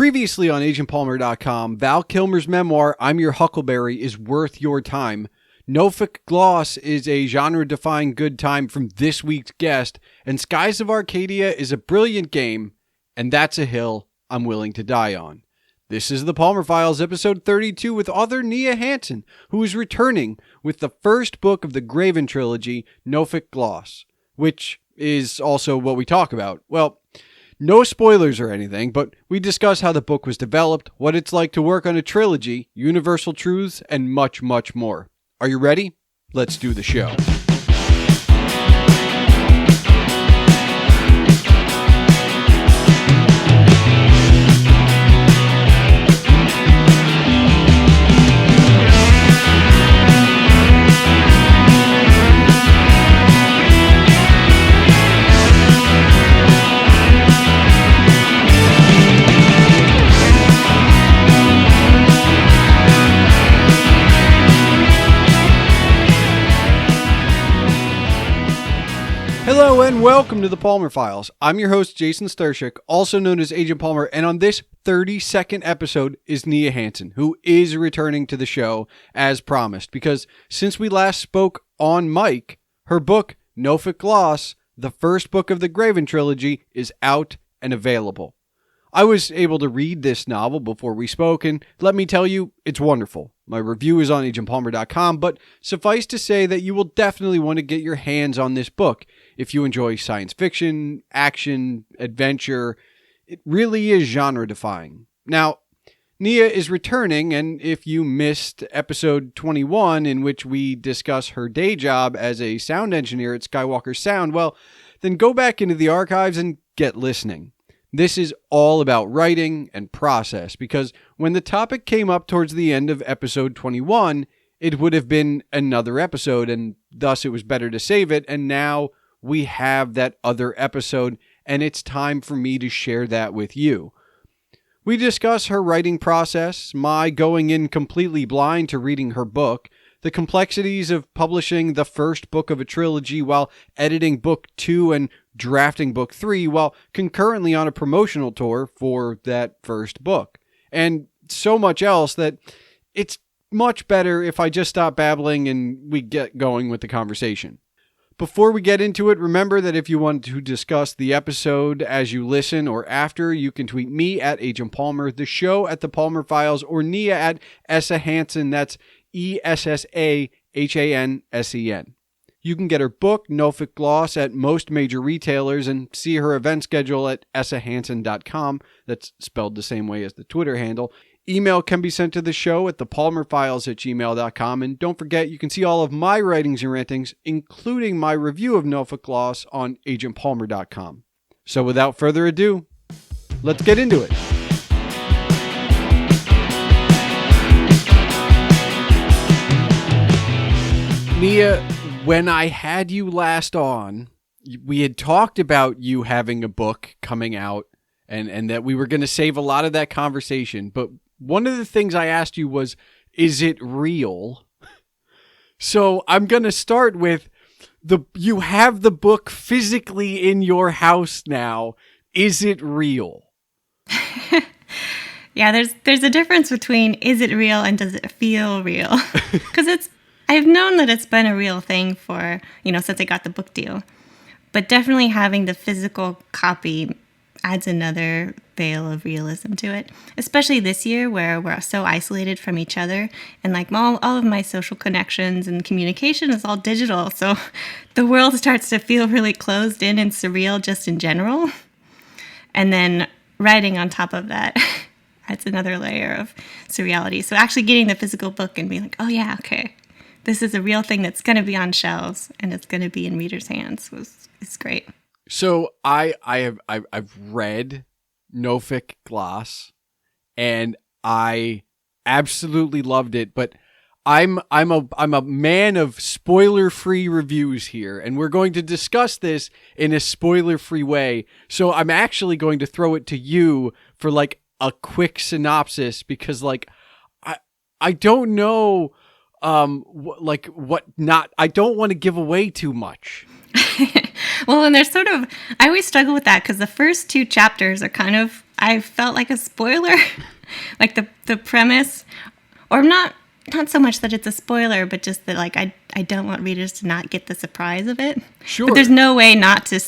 Previously on agentpalmer.com, Val Kilmer's memoir, I'm Your Huckleberry, is worth your time. Nophek Gloss is a genre-defying good time from this week's guest, and Skies of Arcadia is a brilliant game, and that's a hill I'm willing to die on. This is the Palmer Files, episode 32, with author Essa Hansen, who is returning with the first book of the Graven Trilogy, Nophek Gloss, which is also what we talk about. Well, no spoilers or anything, but we discuss how the book was developed, what it's like to work on a trilogy, universal truths, and much, much more. Are you ready? Let's do the show. Hello and welcome to the Palmer Files. I'm your host, Jason Stershik, also known as Agent Palmer, and on this 32nd episode is Essa Hansen, who is returning to the show as promised, because since we last spoke on mic, her book, Nophek Gloss, the first book of the Graven Trilogy, is out and available. I was able to read this novel before we spoke, and let me tell you, it's wonderful. My review is on agentpalmer.com, but suffice to say that you will definitely want to get your hands on this book if you enjoy science fiction, action, adventure. It really is genre-defying. Now, Essa is returning, and if you missed episode 21, in which we discuss her day job as a sound engineer at Skywalker Sound, well, then go back into the archives and get listening. This is all about writing and process, because when the topic came up towards the end of episode 21, it would have been another episode, and thus it was better to save it, and now we have that other episode, and it's time for me to share that with you. We discuss her writing process, my going in completely blind to reading her book, the complexities of publishing the first book of a trilogy while editing book 2 and drafting book 3 while concurrently on a promotional tour for that first book, and so much else that it's much better if I just stop babbling and we get going with the conversation. Before we get into it, remember that if you want to discuss the episode as you listen or after, you can tweet me at Agent Palmer, the show at The Palmer Files, or Essa at Essa Hansen, that's ESSAHANSEN. You can get her book, Nophek Gloss, at most major retailers and see her event schedule at essahansen.com. That's spelled the same way as the Twitter handle. Email can be sent to the show at thepalmerfiles@gmail.com. And don't forget, you can see all of my writings and rantings, including my review of Nophek Gloss, on agentpalmer.com. So without further ado, let's get into it. Essa, when I had you last on, we had talked about you having a book coming out and that we were going to save a lot of that conversation. But one of the things I asked you was, is it real? So I'm going to start with, you have the book physically in your house now. Is it real? Yeah, there's a difference between is it real and does it feel real? Because I've known that it's been a real thing for, since I got the book deal. But definitely having the physical copy adds another veil of realism to it. Especially this year where we're so isolated from each other. And like all of my social connections and communication is all digital. So the world starts to feel really closed in and surreal just in general. And then writing on top of that adds another layer of surreality. So actually getting the physical book and being like, oh yeah, okay. This is a real thing that's going to be on shelves and it's going to be in readers' hands. It's great. So I've read Nophek Gloss and I absolutely loved it, but I'm a man of spoiler-free reviews here, and we're going to discuss this in a spoiler-free way. So I'm actually going to throw it to you for like a quick synopsis, because like I don't know. I don't want to give away too much. Well, and there's sort of, I always struggle with that because the first 2 chapters are kind of, I felt like a spoiler, like the premise, or not so much that it's a spoiler, but just that like I don't want readers to not get the surprise of it. Sure. But there's no way not to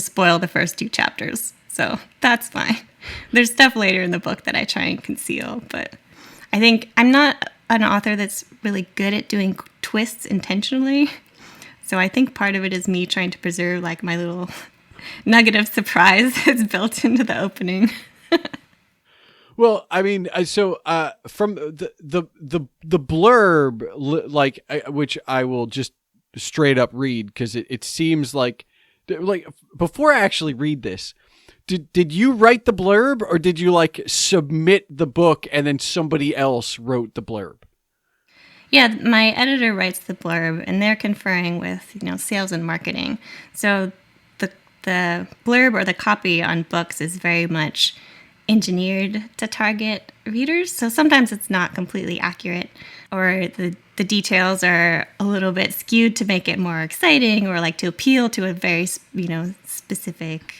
spoil the first 2 chapters, so that's fine. There's stuff later in the book that I try and conceal, but I think I'm not an author that's really good at doing twists intentionally. So I think part of it is me trying to preserve like my little nugget of surprise that's built into the opening. Well, I mean, so from the blurb, like which I will just straight up read because it seems like before I actually read this, did you write the blurb or did you like submit the book and then somebody else wrote the blurb? Yeah, my editor writes the blurb, and they're conferring with sales and marketing. So the blurb or the copy on books is very much engineered to target readers. So sometimes it's not completely accurate, or the details are a little bit skewed to make it more exciting, or like to appeal to a very specific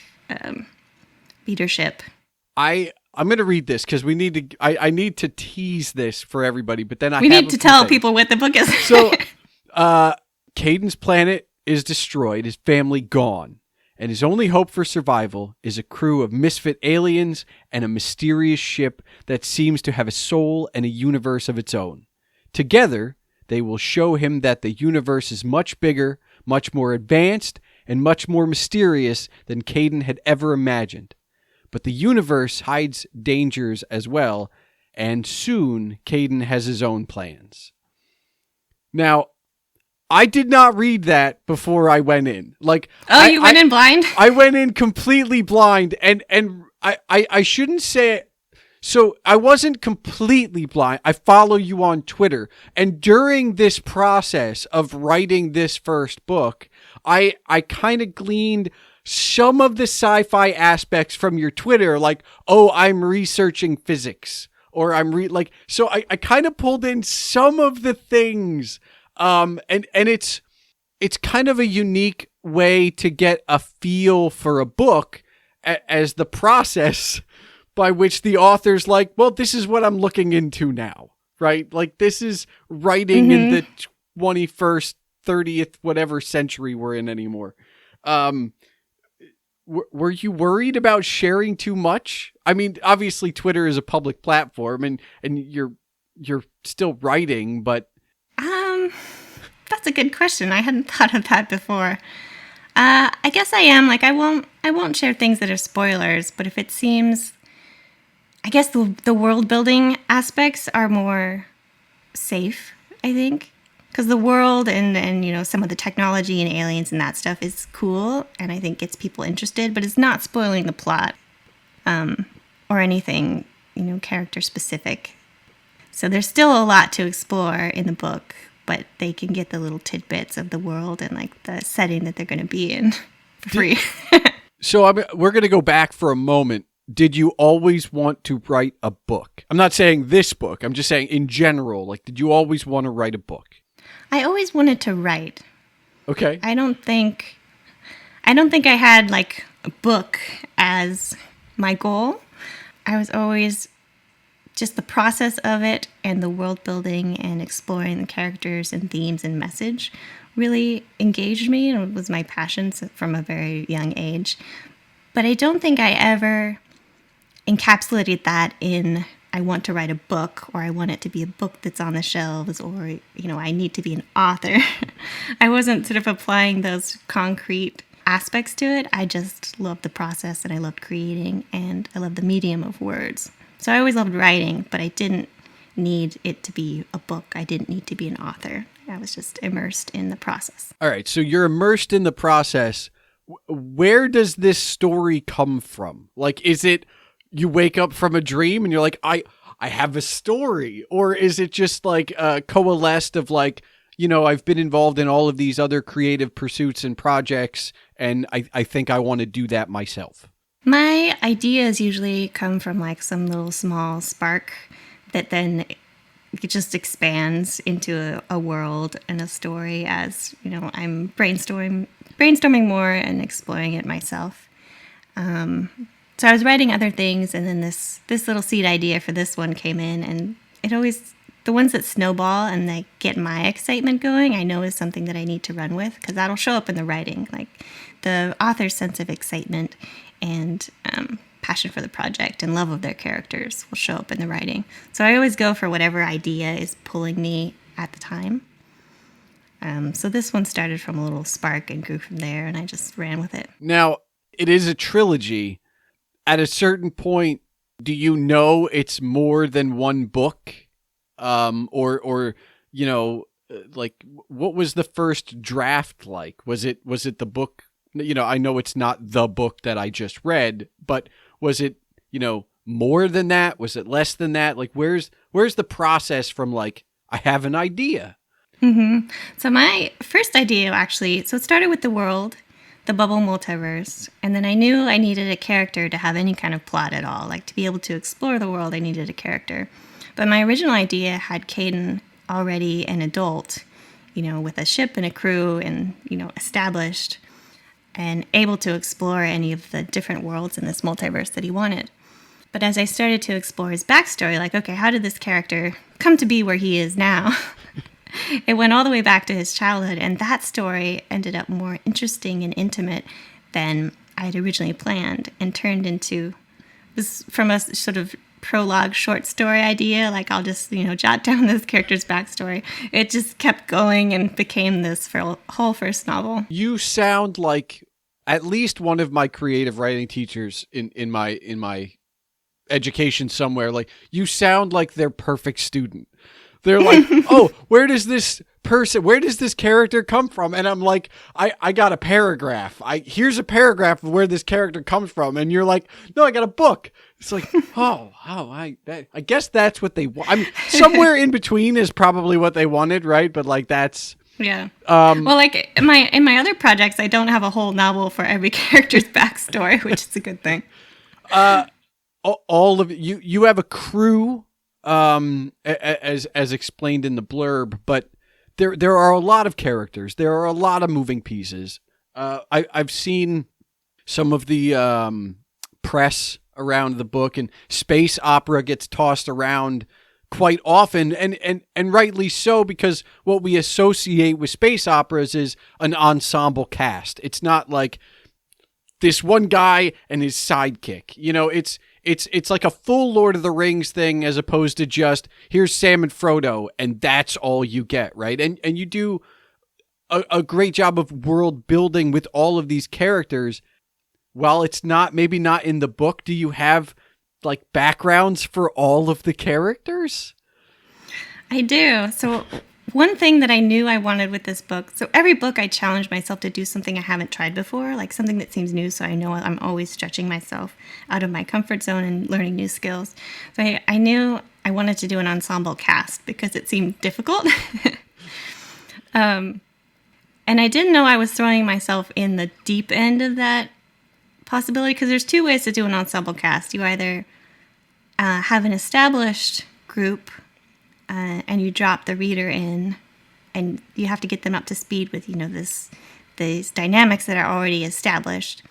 readership. I'm going to read this because we need to. I need to tease this for everybody, but then we need to tell people what the book is. So, Caden's planet is destroyed, his family gone, and his only hope for survival is a crew of misfit aliens and a mysterious ship that seems to have a soul and a universe of its own. Together, they will show him that the universe is much bigger, much more advanced, and much more mysterious than Caden had ever imagined. But the universe hides dangers as well, and soon Caden has his own plans. Now, I did not read that before I went in. You went in blind? I went in completely blind, and I shouldn't say it. So I wasn't completely blind. I follow you on Twitter, and during this process of writing this first book, I kind of gleaned some of the sci-fi aspects from your Twitter, like, oh, I'm researching physics, or so I kind of pulled in some of the things, and it's kind of a unique way to get a feel for a book as the process by which the author's like, well, this is what I'm looking into now, right? Like, this is writing in the 21st, 30th, whatever century we're in anymore. Were you worried about sharing too much? I mean, obviously Twitter is a public platform and you're still writing, but that's a good question. I hadn't thought of that before. I guess I am. Like, I won't share things that are spoilers, but if it seems, I guess the world building aspects are more safe, I think. Because the world and some of the technology and aliens and that stuff is cool, and I think gets people interested, but it's not spoiling the plot or anything character specific. So there's still a lot to explore in the book, but they can get the little tidbits of the world and like the setting that they're going to be in for free. So we're going to go back for a moment. Did you always want to write a book? I'm not saying this book. I'm just saying in general. Like, did you always want to write a book? I always wanted to write. Okay. I don't think I had like a book as my goal. I was always just the process of it and the world building and exploring the characters and themes and message really engaged me and was my passion from a very young age. But I don't think I ever encapsulated that in I want to write a book, or I want it to be a book that's on the shelves, or, I need to be an author. I wasn't sort of applying those concrete aspects to it. I just loved the process, and I loved creating, and I loved the medium of words. So I always loved writing, but I didn't need it to be a book. I didn't need to be an author. I was just immersed in the process. All right, so you're immersed in the process. Where does this story come from? Like, is it you wake up from a dream and you're like, I have a story? Or is it just like coalesced of like, I've been involved in all of these other creative pursuits and projects, and I think I want to do that myself? My ideas usually come from like some little small spark that then, it just expands into a world and a story as, I'm brainstorming more and exploring it myself. So I was writing other things, and then this little seed idea for this one came in, and the ones that snowball and they get my excitement going, I know is something that I need to run with, because that'll show up in the writing. Like the author's sense of excitement and passion for the project and love of their characters will show up in the writing. So I always go for whatever idea is pulling me at the time. So this one started from a little spark and grew from there, and I just ran with it. Now, it is a trilogy. At a certain point, do you know it's more than one book? Or like, what was the first draft like? Was it the book? I know it's not the book that I just read, but was it, more than that? Was it less than that? Like, where's the process from, like, I have an idea? Mm-hmm. So my first idea, actually, it started with the world, the bubble multiverse, and then I knew I needed a character to have any kind of plot at all. Like, to be able to explore the world, I needed a character. But my original idea had Caden already an adult, with a ship and a crew and, established and able to explore any of the different worlds in this multiverse that he wanted. But as I started to explore his backstory, like, okay, how did this character come to be where he is now? It went all the way back to his childhood, and that story ended up more interesting and intimate than I had originally planned, and turned into this from a sort of prologue short story idea, like I'll just, jot down this character's backstory. It just kept going and became this whole first novel. You sound like at least one of my creative writing teachers in my education somewhere. Like, you sound like their perfect student. They're like, oh, where does this character come from? And I'm like, I got a paragraph. Here's a paragraph of where this character comes from. And you're like, no, I got a book. It's like, I guess that's what they want. I'm somewhere in between is probably what they wanted, right? But like, that's yeah. Well, like in my other projects, I don't have a whole novel for every character's backstory, which is a good thing. All of you have a crew. As explained in the blurb, but there are a lot of characters. There are a lot of moving pieces. I've seen some of the press around the book, and space opera gets tossed around quite often, and rightly so, because what we associate with space operas is an ensemble cast. It's not like this one guy and his sidekick. It's like a full Lord of the Rings thing, as opposed to just, here's Sam and Frodo, and that's all you get, right? And you do a great job of world building with all of these characters. While it's maybe not in the book, do you have like backgrounds for all of the characters? I do. So one thing that I knew I wanted with this book, so every book I challenge myself to do something I haven't tried before, like something that seems new, so I know I'm always stretching myself out of my comfort zone and learning new skills. So I knew I wanted to do an ensemble cast because it seemed difficult. And I didn't know I was throwing myself in the deep end of that possibility, because there's two ways to do an ensemble cast. You either have an established group and you drop the reader in, and you have to get them up to speed with, these dynamics that are already established.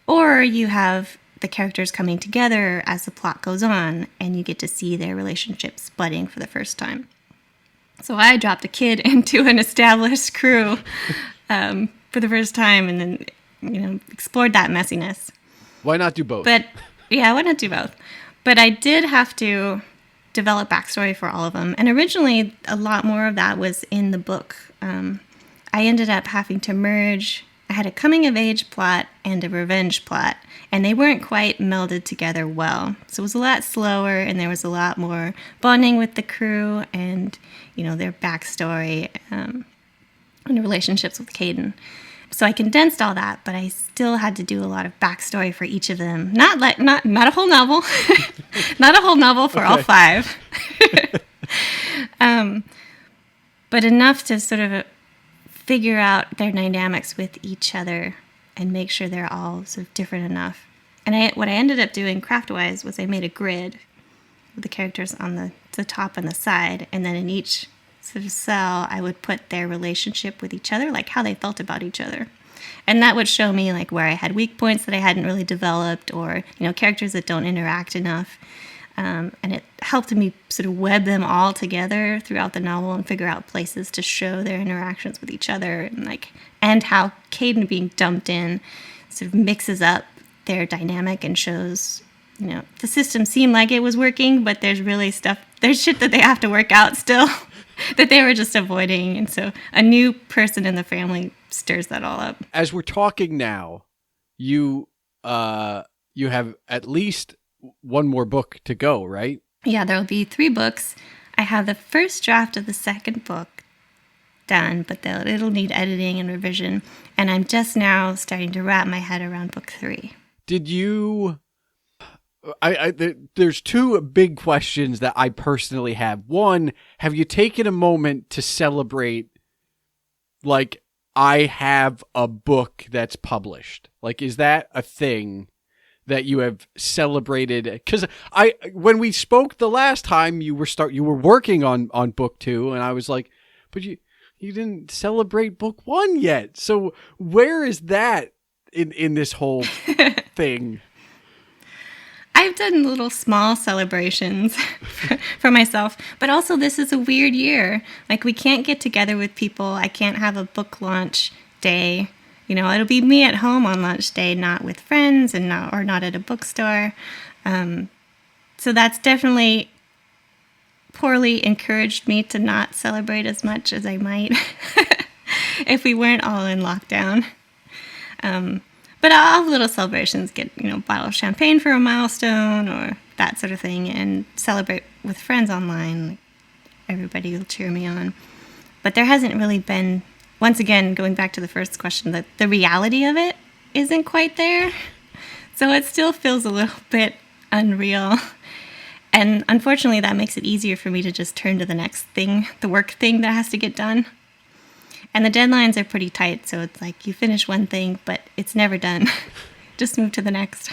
Or you have the characters coming together as the plot goes on, and you get to see their relationships budding for the first time. So I dropped a kid into an established crew for the first time, and then, explored that messiness. Why not do both? But yeah, why not do both? But I did have to develop backstory for all of them. And originally, a lot more of that was in the book. I ended up having to merge. I had a coming-of-age plot and a revenge plot, and they weren't quite melded together well. So it was a lot slower, and there was a lot more bonding with the crew and, their backstory and relationships with Caden. So I condensed all that, but I still had to do a lot of backstory for each of them. Not a whole novel, not a whole novel for all five, but enough to sort of figure out their dynamics with each other and make sure they're all sort of different enough. And what I ended up doing craft-wise was I made a grid the characters on the top and the side, and then in each sort of cell, I would put their relationship with each other, like how they felt about each other. And that would show me like where I had weak points that I hadn't really developed, or, characters that don't interact enough. And it helped me sort of web them all together throughout the novel and figure out places to show their interactions with each other, and how Caden being dumped in sort of mixes up their dynamic and shows, the system seemed like it was working, but there's shit that they have to work out still that they were just avoiding. And so a new person in the family stirs that all up. As we're talking now, you have at least one more book to go, right? Yeah, there'll be 3 books. I have the first draft of the second book done, but it'll need editing and revision. And I'm just now starting to wrap my head around book 3. Did you... there's 2 big questions that I personally have. One, have you taken a moment to celebrate, like, I have a book that's published? Like, is that a thing that you have celebrated? Because when we spoke the last time, you were working on book 2, and I was like, but you didn't celebrate book 1 yet. So where is that in this whole thing? I've done little small celebrations for myself, but also this is a weird year. Like, we can't get together with people. I can't have a book launch day. It'll be me at home on launch day, not with friends or not at a bookstore. So that's definitely poorly encouraged me to not celebrate as much as I might if we weren't all in lockdown. But I'll have little celebrations, get, a bottle of champagne for a milestone or that sort of thing, and celebrate with friends online. Like, everybody will cheer me on. But there hasn't really been, once again, going back to the first question, that the reality of it isn't quite there. So it still feels a little bit unreal. And unfortunately, that makes it easier for me to just turn to the next thing, the work thing that has to get done. And the deadlines are pretty tight, so it's like you finish one thing, but it's never done. Just move to the next.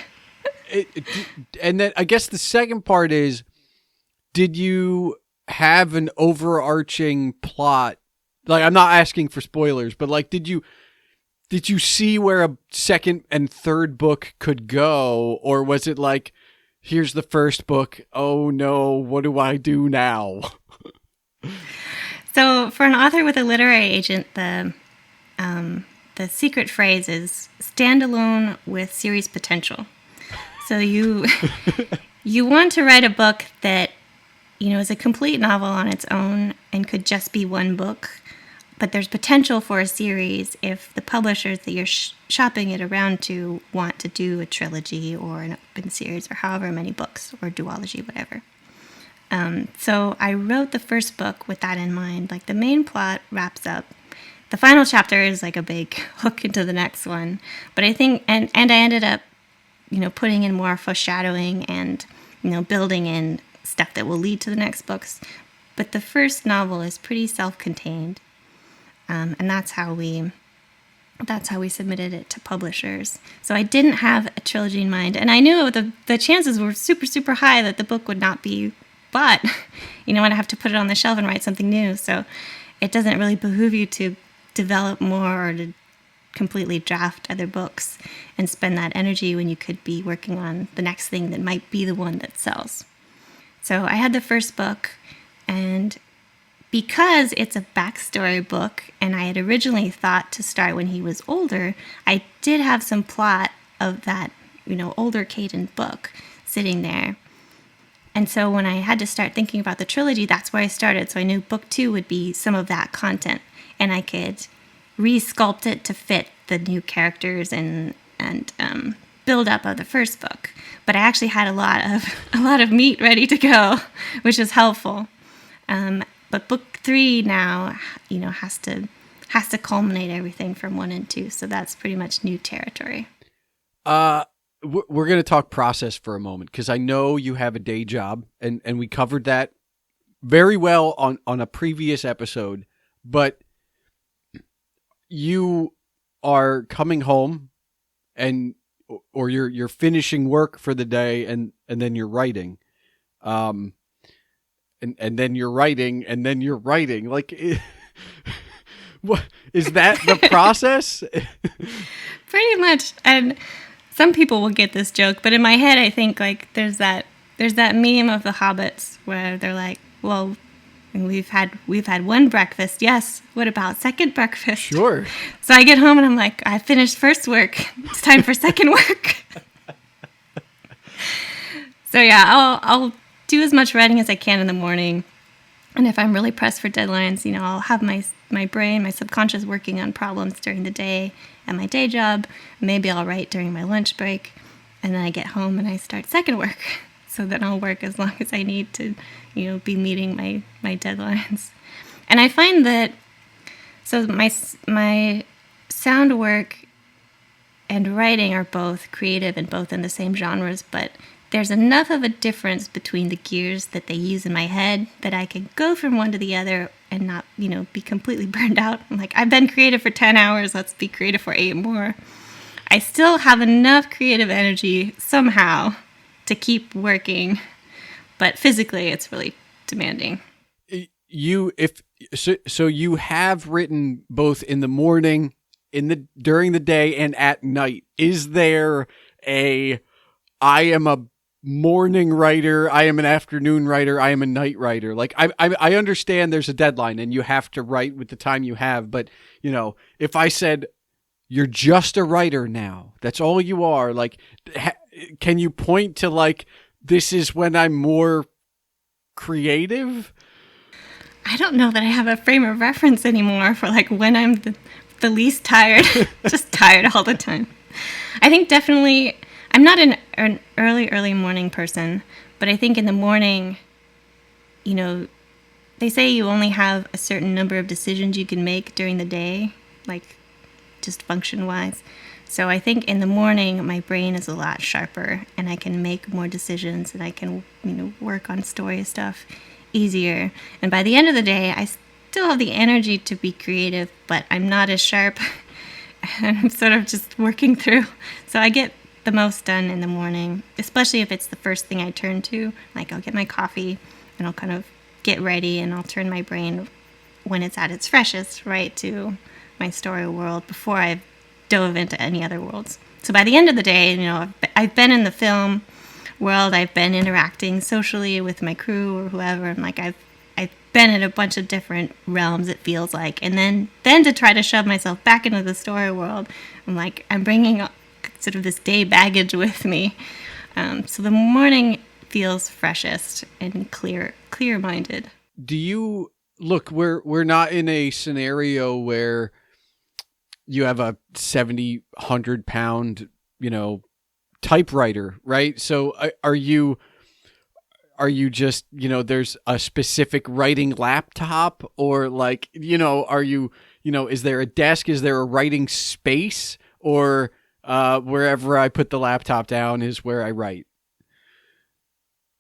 And then I guess the second part is, did you have an overarching plot? Like, I'm not asking for spoilers, but like, did you see where a second and third book could go? Or was it like, here's the first book, oh no, what do I do now? So for an author with a literary agent, the secret phrase is standalone with series potential. So you want to write a book that, is a complete novel on its own and could just be one book, but there's potential for a series if the publishers that you're shopping it around to want to do a trilogy or an open series or however many books or duology, whatever. So I wrote the first book with that in mind. Like, the main plot wraps up. The final chapter is like a big hook into the next one. But I think, and I ended up, putting in more foreshadowing and, building in stuff that will lead to the next books. But the first novel is pretty self-contained. And that's how we submitted it to publishers. So I didn't have a trilogy in mind. And I knew the chances were super, super high that the book would not be bought. I'd have to put it on the shelf and write something new. So it doesn't really behoove you to develop more or to completely draft other books and spend that energy when you could be working on the next thing that might be the one that sells. So I had the first book, and because it's a backstory book and I had originally thought to start when he was older, I did have some plot of that, older Caden book sitting there. And so when I had to start thinking about the trilogy, that's where I started. So I knew book 2 would be some of that content, and I could re-sculpt it to fit the new characters and build up of the first book. But I actually had a lot of meat ready to go, which is helpful. But book 3 now, has to culminate everything from 1 and 2. So that's pretty much new territory. We're going to talk process for a moment, because I know you have a day job, and we covered that very well on a previous episode, but you are coming home or you're finishing work for the day and then you're writing. and then you're writing, and then you're writing. Like, what is that the process? Pretty much. And some people will get this joke, but in my head, I think like there's that meme of the hobbits where they're like, well, we've had one breakfast. Yes. What about second breakfast? Sure. So I get home and I'm like, I finished first work. It's time for second work. So yeah, I'll do as much writing as I can in the morning. And if I'm really pressed for deadlines, I'll have my brain, my subconscious working on problems during the day at my day job. Maybe I'll write during my lunch break. And then I get home and I start second work. So then I'll work as long as I need to, be meeting my deadlines. And I find that, so my sound work and writing are both creative and both in the same genres, but there's enough of a difference between the gears that they use in my head that I can go from one to the other and not, be completely burned out. I'm like, I've been creative for 10 hours, let's be creative for 8 more. I still have enough creative energy somehow to keep working, but physically it's really demanding. You have written both in the morning, during the day, and at night. Is there I am a morning writer, I am an afternoon writer, I am a night writer? Like, I understand there's a deadline and you have to write with the time you have, but if I said you're just a writer now, that's all you are, like, can you point to like, this is when I'm more creative? I don't know that I have a frame of reference anymore for like when I'm the least tired. Just tired all the time. I think definitely I'm not an early morning person, but I think in the morning, they say you only have a certain number of decisions you can make during the day, like just function-wise. So I think in the morning, my brain is a lot sharper and I can make more decisions and I can, work on story stuff easier. And by the end of the day, I still have the energy to be creative, but I'm not as sharp. And I'm sort of just working through. So I get the most done in the morning, especially if it's the first thing I turn to. Like, I'll get my coffee and I'll kind of get ready and I'll turn my brain when it's at its freshest right to my story world before I've dove into any other worlds. So by the end of the day, I've been in the film world, I've been interacting socially with my crew or whoever, and like I've been in a bunch of different realms, it feels like. And then to try to shove myself back into the story world, I'm bringing sort of this day baggage with me. So the morning feels freshest and clear-minded. Do you look? We're not in a scenario where you have a 70, 100-pound, typewriter, right? So are you just, there's a specific writing laptop, or like, are you, is there a desk? Is there a writing space? Or wherever I put the laptop down is where I write?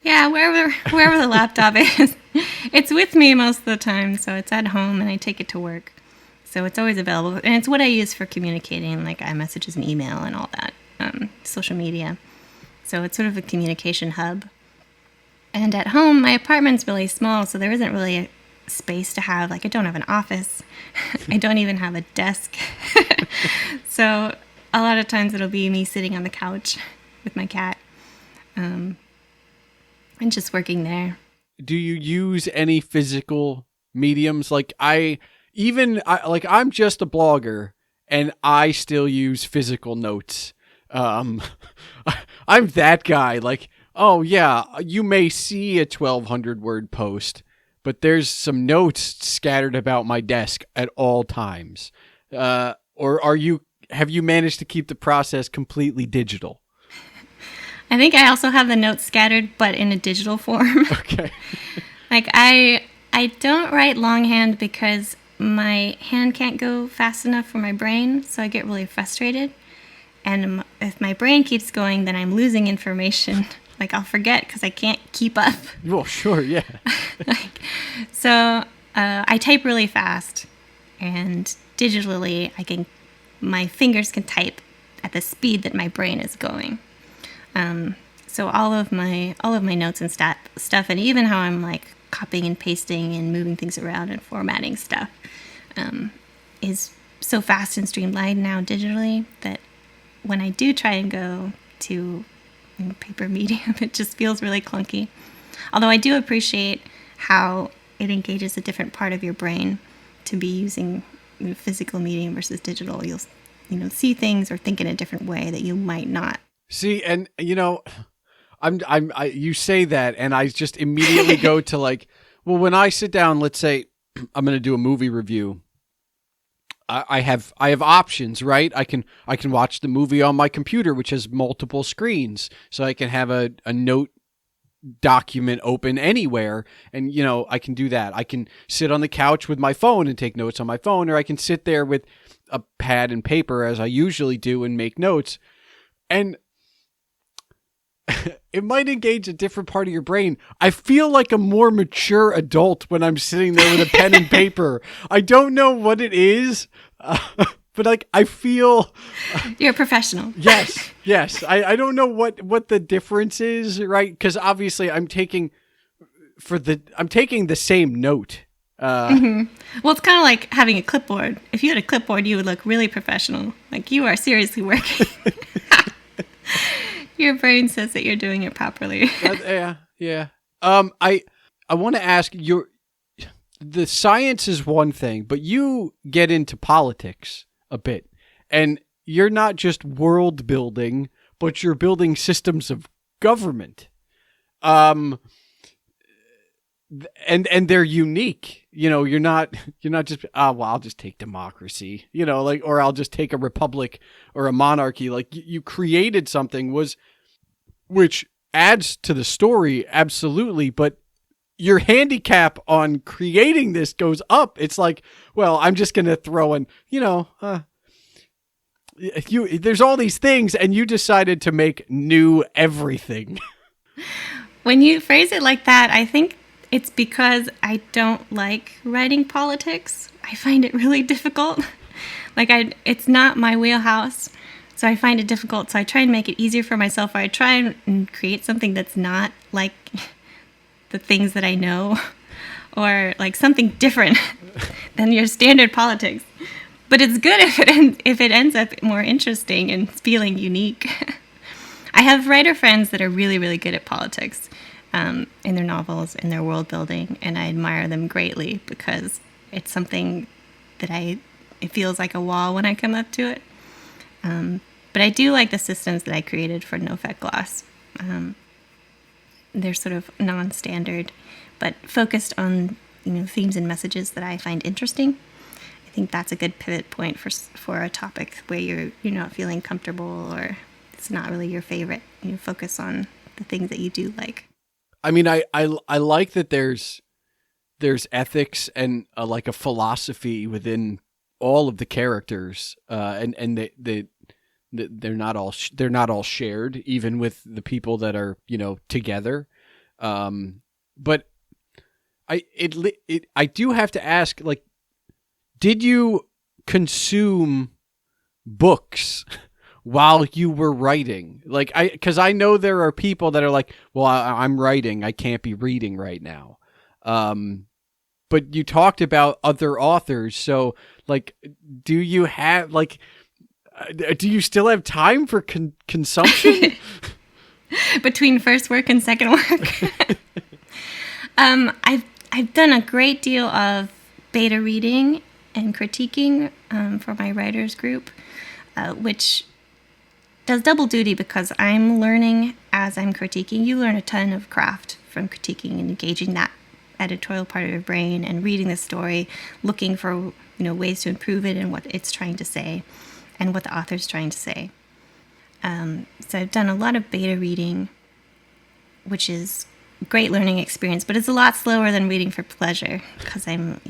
Yeah, wherever the laptop is. It's with me most of the time, so it's at home and I take it to work. So it's always available. And it's what I use for communicating, like iMessages and email and all that, social media. So it's sort of a communication hub. And at home, my apartment's really small, so there isn't really a space to have. Like, I don't have an office. I don't even have a desk. So a lot of times it'll be me sitting on the couch with my cat and just working there. Do you use any physical mediums? Like, I'm just a blogger and I still use physical notes. I'm that guy. Like, oh yeah, you may see a 1,200 word post, but there's some notes scattered about my desk at all times. Or have you managed to keep the process completely digital? I think I also have the notes scattered, but in a digital form. Okay. Like, I don't write longhand because my hand can't go fast enough for my brain, so I get really frustrated. And if my brain keeps going, then I'm losing information. Like, I'll forget because I can't keep up. Well, sure, yeah. So I type really fast, and digitally, my fingers can type at the speed that my brain is going. So all of my notes and stuff, and even how I'm like copying and pasting and moving things around and formatting stuff, is so fast and streamlined now digitally that when I do try and go to paper medium, it just feels really clunky. Although I do appreciate how it engages a different part of your brain to be using physical medium versus digital. You'll see things or think in a different way that you might not. See, and you say that, and I just immediately go to like, well, when I sit down, let's say I'm going to do a movie review. I have options, right? I can watch the movie on my computer, which has multiple screens, so I can have a note document open anywhere, and I can do that. I can sit on the couch with my phone and take notes on my phone, or I can sit there with a pad and paper as I usually do and make notes. And it might engage a different part of your brain. I feel like a more mature adult when I'm sitting there with a pen and paper. I don't know what it is, but like I feel you're a professional. Yes. I don't know what the difference is, right? Because obviously I'm taking the same note. Well, it's kind of like having a clipboard. If you had a clipboard, you would look really professional. Like you are seriously working. Your brain says that you're doing it properly. Yeah. I want to ask the science is one thing, but you get into politics a bit, and you're not just world building, but you're building systems of government. And they're unique. You're not just I'll just take democracy, or I'll just take a republic or a monarchy. Like you created something which adds to the story, absolutely, but your handicap on creating this goes up. It's like, well, I'm just going to throw in, there's all these things, and you decided to make new everything. When you phrase it like that, I think it's because I don't like writing politics. I find it really difficult. It's not my wheelhouse, so I find it difficult. So I try and make it easier for myself. Or I try and create something that's not like the things that I know, or like something different than your standard politics. But it's good if it ends up more interesting and feeling unique. I have writer friends that are really, really good at politics. In their novels, in their world building, and I admire them greatly because it's something that it feels like a wall when I come up to it. But I do like the systems that I created for Nophek Gloss. They're sort of non-standard, but focused on themes and messages that I find interesting. I think that's a good pivot point for a topic where you're not feeling comfortable or it's not really your favorite. You focus on the things that you do like. I mean, I like that there's ethics and like a philosophy within all of the characters, and they're not all shared, even with the people that are together. But I do have to ask, like, did you consume books while you were writing? Like, because I know there are people that are like, well, I'm writing, I can't be reading right now. But you talked about other authors, so like, do you still have time for consumption between first work and second work? I've done a great deal of beta reading and critiquing for my writers group, which does double duty because I'm learning as I'm critiquing. You learn a ton of craft from critiquing and engaging that editorial part of your brain and reading the story, looking for ways to improve it and what it's trying to say and what the author's trying to say. So I've done a lot of beta reading, which is a great learning experience, but it's a lot slower than reading for pleasure because I'm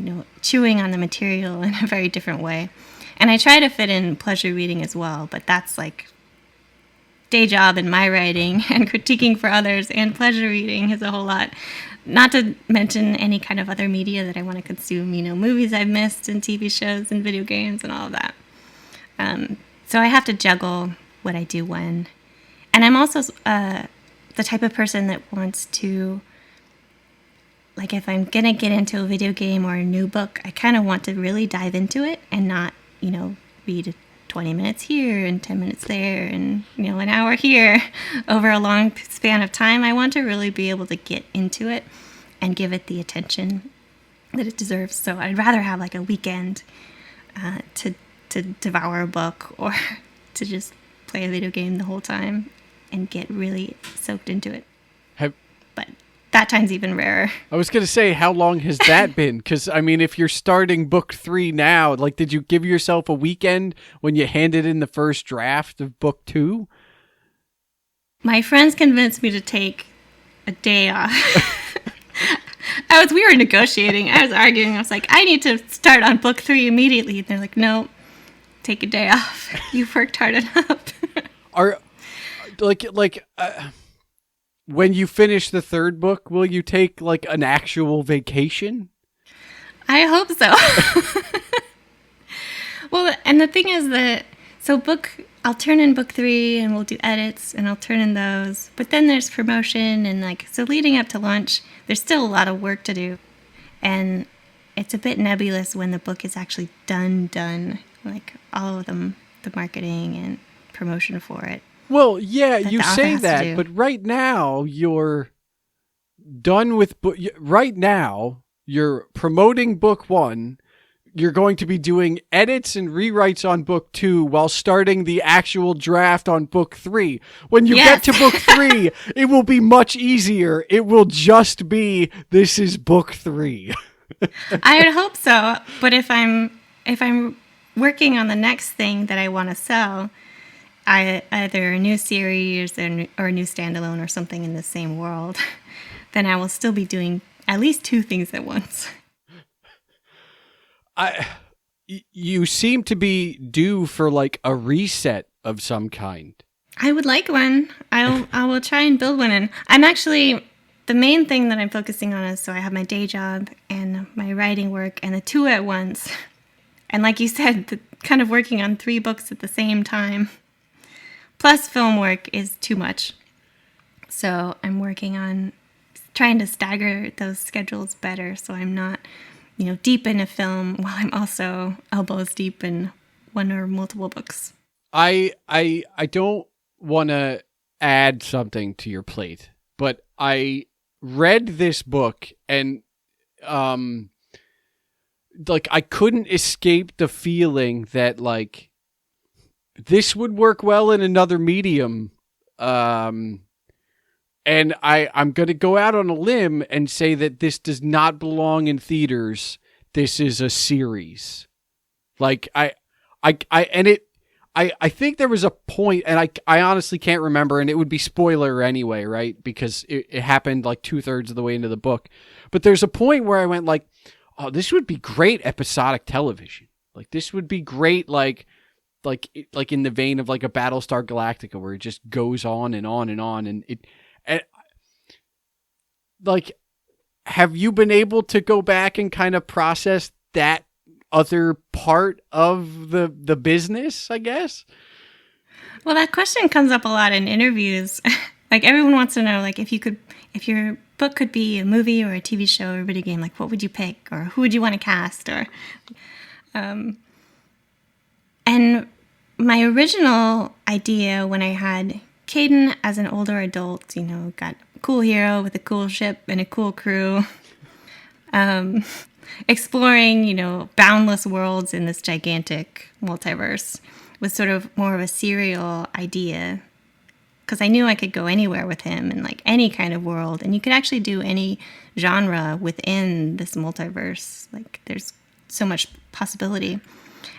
chewing on the material in a very different way. And I try to fit in pleasure reading as well, but that's like day job in my writing, and critiquing for others and pleasure reading is a whole lot. Not to mention any kind of other media that I want to consume, movies I've missed and TV shows and video games and all of that. So I have to juggle what I do when. And I'm also the type of person that wants to, like, if I'm going to get into a video game or a new book, I kind of want to really dive into it and not, read 20 minutes here and 10 minutes there and, an hour here over a long span of time. I want to really be able to get into it and give it the attention that it deserves. So I'd rather have like a weekend to devour a book or to just play a video game the whole time and get really soaked into it. But that time's even rarer. I was going to say, how long has that been? Because, I mean, if you're starting book 3 now, like, did you give yourself a weekend when you handed in the first draft of book 2? My friends convinced me to take a day off. We were negotiating. I was arguing. I was like, I need to start on book 3 immediately. And they're like, no, take a day off. You've worked hard enough. When you finish the 3rd book, will you take like an actual vacation? I hope so. Well, and the thing is that, I'll turn in book 3 and we'll do edits and I'll turn in those. But then there's promotion and so leading up to launch, there's still a lot of work to do. And it's a bit nebulous when the book is actually done. Like all of them, the marketing and promotion for it. Well, yeah, you say that, but right now you're done with right now you're promoting book 1. You're going to be doing edits and rewrites on book 2 while starting the actual draft on book 3. When you get to book 3, it will be much easier. It will just be, this is book 3. I would hope so, but if I'm working on the next thing that I want to sell, either a new series or a new standalone or something in the same world, then I will still be doing at least 2 things at once. You seem to be due for like a reset of some kind. I would like one. I will try and build one. And I'm actually, the main thing that I'm focusing on is, so I have my day job and my writing work and the 2 at once. And like you said, kind of working on 3 books at the same time, plus film work is too much. So I'm working on trying to stagger those schedules better so I'm not, deep in a film while I'm also elbows deep in one or multiple books. I don't want to add something to your plate, but I read this book and I couldn't escape the feeling that like this would work well in another medium. And I'm going to go out on a limb and say that this does not belong in theaters. This is a series. Like I think there was a point, and I honestly can't remember, and it would be spoiler anyway, right? Because it happened like 2/3 of the way into the book. But there's a point where I went like, oh, this would be great episodic television. Like this would be great, like in the vein of like a Battlestar Galactica, where it just goes on and on and on, and like, have you been able to go back and kind of process that other part of the business, I guess? Well, that question comes up a lot in interviews. Like everyone wants to know, like, if your book could be a movie or a TV show or a video game, like what would you pick, or who would you want to cast, or and my original idea when I had Caden as an older adult, got a cool hero with a cool ship and a cool crew, exploring, boundless worlds in this gigantic multiverse, was sort of more of a serial idea, because I knew I could go anywhere with him in like any kind of world, and you could actually do any genre within this multiverse. Like there's so much possibility.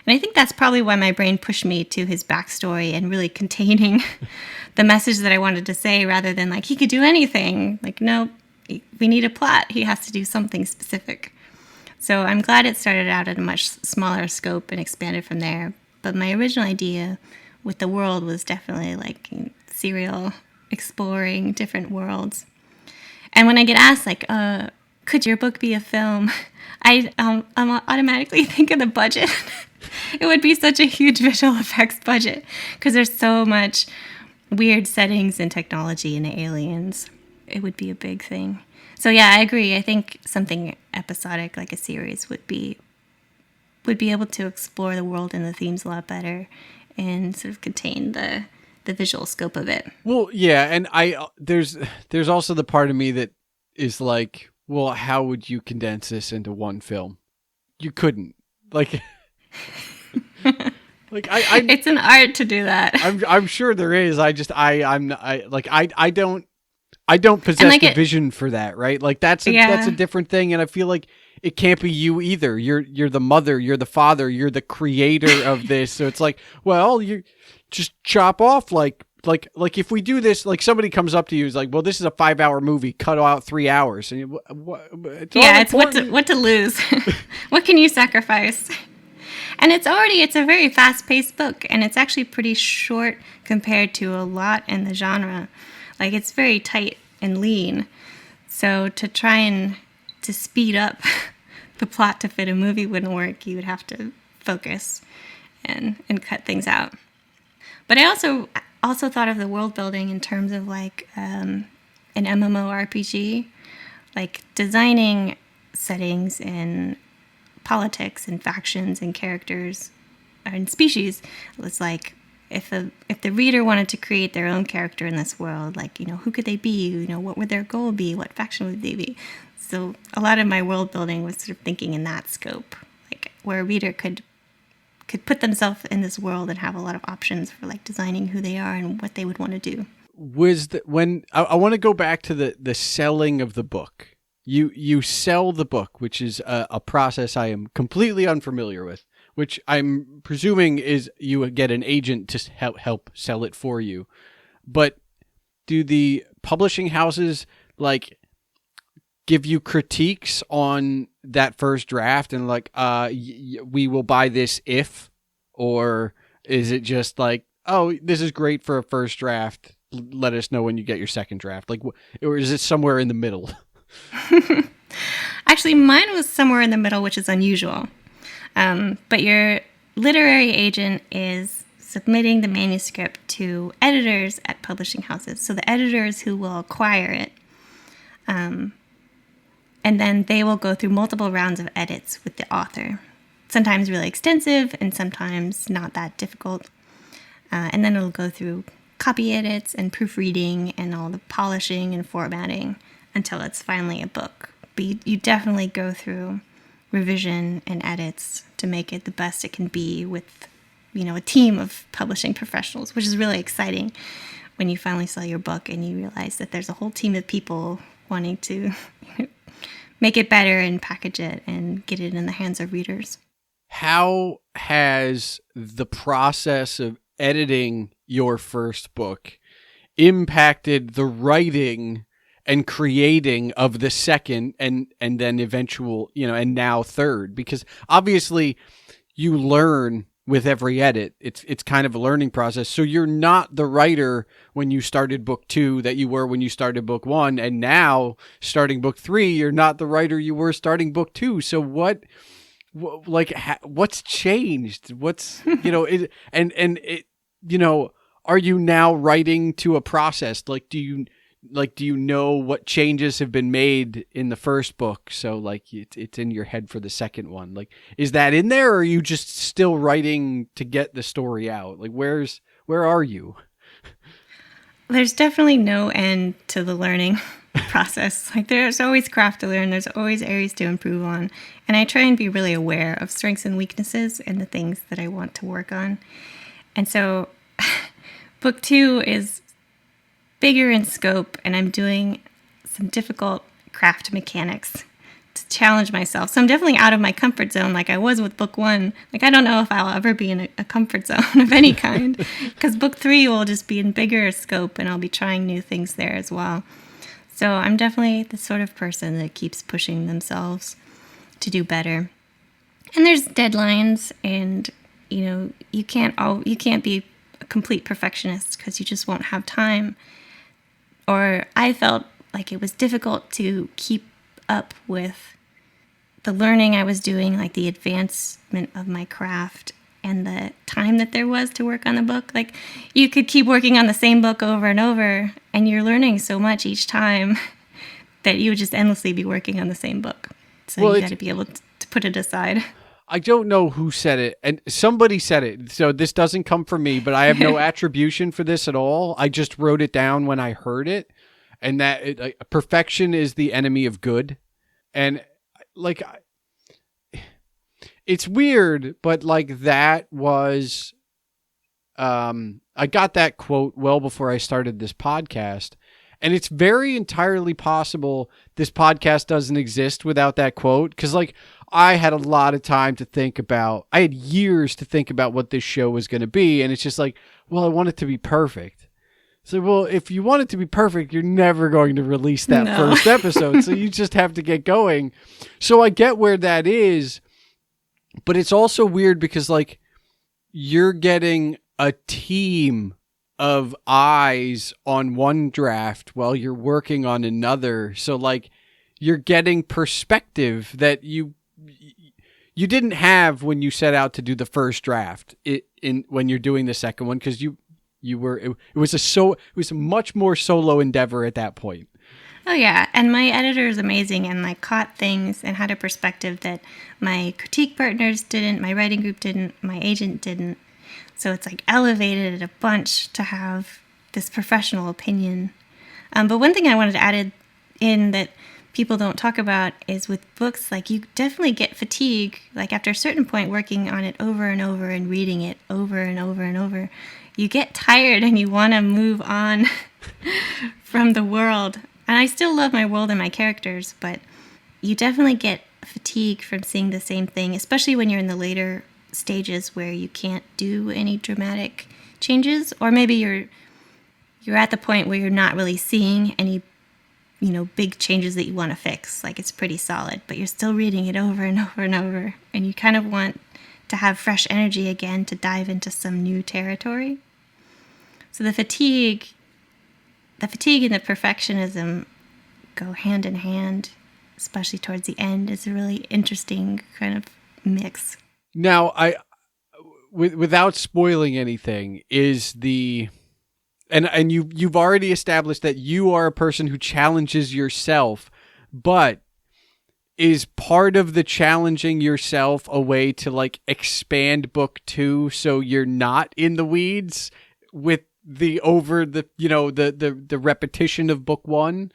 And I think that's probably why my brain pushed me to his backstory and really containing the message that I wanted to say, rather than like, he could do anything. Like, no, we need a plot. He has to do something specific. So I'm glad it started out at a much smaller scope and expanded from there. But my original idea with the world was definitely like serial exploring different worlds. And when I get asked like, could your book be a film? I automatically think of the budget. It would be such a huge visual effects budget because there's so much weird settings and technology and aliens, it would be a big thing. So yeah, I agree. I think something episodic like a series would be able to explore the world and the themes a lot better and sort of contain the visual scope of it. Well, yeah, and there's also the part of me that is like, well, how would you condense this into one film? You couldn't. Like like I it's an art to do that. I'm sure there is. I don't possess like the vision for that, right? Like that's a different thing, and I feel like it can't be you either. You're the mother, you're the father, you're the creator of this. So it's like, well, you just chop off like if we do this, like somebody comes up to you is like, well, this is a 5-hour movie, cut out 3 hours, and it's what to lose. What can you sacrifice? And it's a very fast-paced book, and it's actually pretty short compared to a lot in the genre. Like, it's very tight and lean. So to try and to speed up the plot to fit a movie wouldn't work. You would have to focus and cut things out. But I also thought of the world building in terms of like an MMORPG, like designing settings and politics and factions and characters and species. It's like if the reader wanted to create their own character in this world, like, who could they be? What would their goal be? What faction would they be? So a lot of my world building was sort of thinking in that scope, like where a reader could put themselves in this world and have a lot of options for like designing who they are and what they would want to do. I want to go back to the selling of the book. You sell the book, which is a process I am completely unfamiliar with, which I'm presuming is you get an agent to help sell it for you. But do the publishing houses like give you critiques on that first draft and like, we will buy this if, or is it just like, oh, this is great for a first draft, let us know when you get your second draft? Like, or is it somewhere in the middle? Actually, mine was somewhere in the middle, which is unusual. But your literary agent is submitting the manuscript to editors at publishing houses. So the editors who will acquire it. And then they will go through multiple rounds of edits with the author. Sometimes really extensive and sometimes not that difficult. And then it'll go through copy edits and proofreading and all the polishing and formatting until it's finally a book. But you definitely go through revision and edits to make it the best it can be with, a team of publishing professionals, which is really exciting when you finally sell your book and you realize that there's a whole team of people wanting to make it better and package it and get it in the hands of readers. How has the process of editing your first book impacted the writing and creating of the second and then eventual, and now third? Because obviously you learn with every edit. It's kind of a learning process. So you're not the writer when you started book 2 that you were when you started book 1, and now starting book 3, you're not the writer you were starting book 2. So what's changed? What's are you now writing to a process? Do you know what changes have been made in the first book? So like it's in your head for the second one. Like, is that in there, or are you just still writing to get the story out? Like, where are you? There's definitely no end to the learning process. Like, there's always craft to learn. There's always areas to improve on. And I try and be really aware of strengths and weaknesses and the things that I want to work on. And so book 2 is bigger in scope, and I'm doing some difficult craft mechanics to challenge myself. So I'm definitely out of my comfort zone like I was with book 1. Like, I don't know if I'll ever be in a comfort zone of any kind, because book 3 will just be in bigger scope and I'll be trying new things there as well. So I'm definitely the sort of person that keeps pushing themselves to do better. And there's deadlines, and you can't be a complete perfectionist because you just won't have time. Or I felt like it was difficult to keep up with the learning I was doing, like the advancement of my craft, and the time that there was to work on the book. Like, you could keep working on the same book over and over, and you're learning so much each time that you would just endlessly be working on the same book. So you got to be able to put it aside. I don't know who said it, and somebody said it, so this doesn't come from me, but I have no attribution for this at all. I just wrote it down when I heard it, and that perfection is the enemy of good. And like, it's weird, but like that was, I got that quote well before I started this podcast. And it's very entirely possible this podcast doesn't exist without that quote. Because, like, I had a lot of time to think about, I had years to think about what this show was going to be. And it's just like, well, I want it to be perfect. So, well, if you want it to be perfect, you're never going to release that first episode. So you just have to get going. So I get where that is. But it's also weird because, like, you're getting a team of eyes on one draft while you're working on another. So like you're getting perspective that you didn't have when you set out to do the first draft when you're doing the second one, because it was a much more solo endeavor at that point. Oh yeah, and my editor is amazing and like caught things and had a perspective that my critique partners didn't, my writing group didn't, my agent didn't. So it's like elevated it a bunch to have this professional opinion. But one thing I wanted to add in that people don't talk about is with books, like you definitely get fatigue. Like after a certain point working on it over and over and reading it over and over and over, you get tired and you want to move on from the world. And I still love my world and my characters, but you definitely get fatigue from seeing the same thing, especially when you're in the later stages where you can't do any dramatic changes, or maybe you're at the point where you're not really seeing any, big changes that you want to fix. Like it's pretty solid, but you're still reading it over and over and over, and you kind of want to have fresh energy again to dive into some new territory. So the fatigue and the perfectionism go hand in hand, especially towards the end. It's a really interesting kind of mix. Now, without spoiling anything, and you've already established that you are a person who challenges yourself, but is part of the challenging yourself a way to like expand book 2 so you're not in the weeds with the repetition of book 1?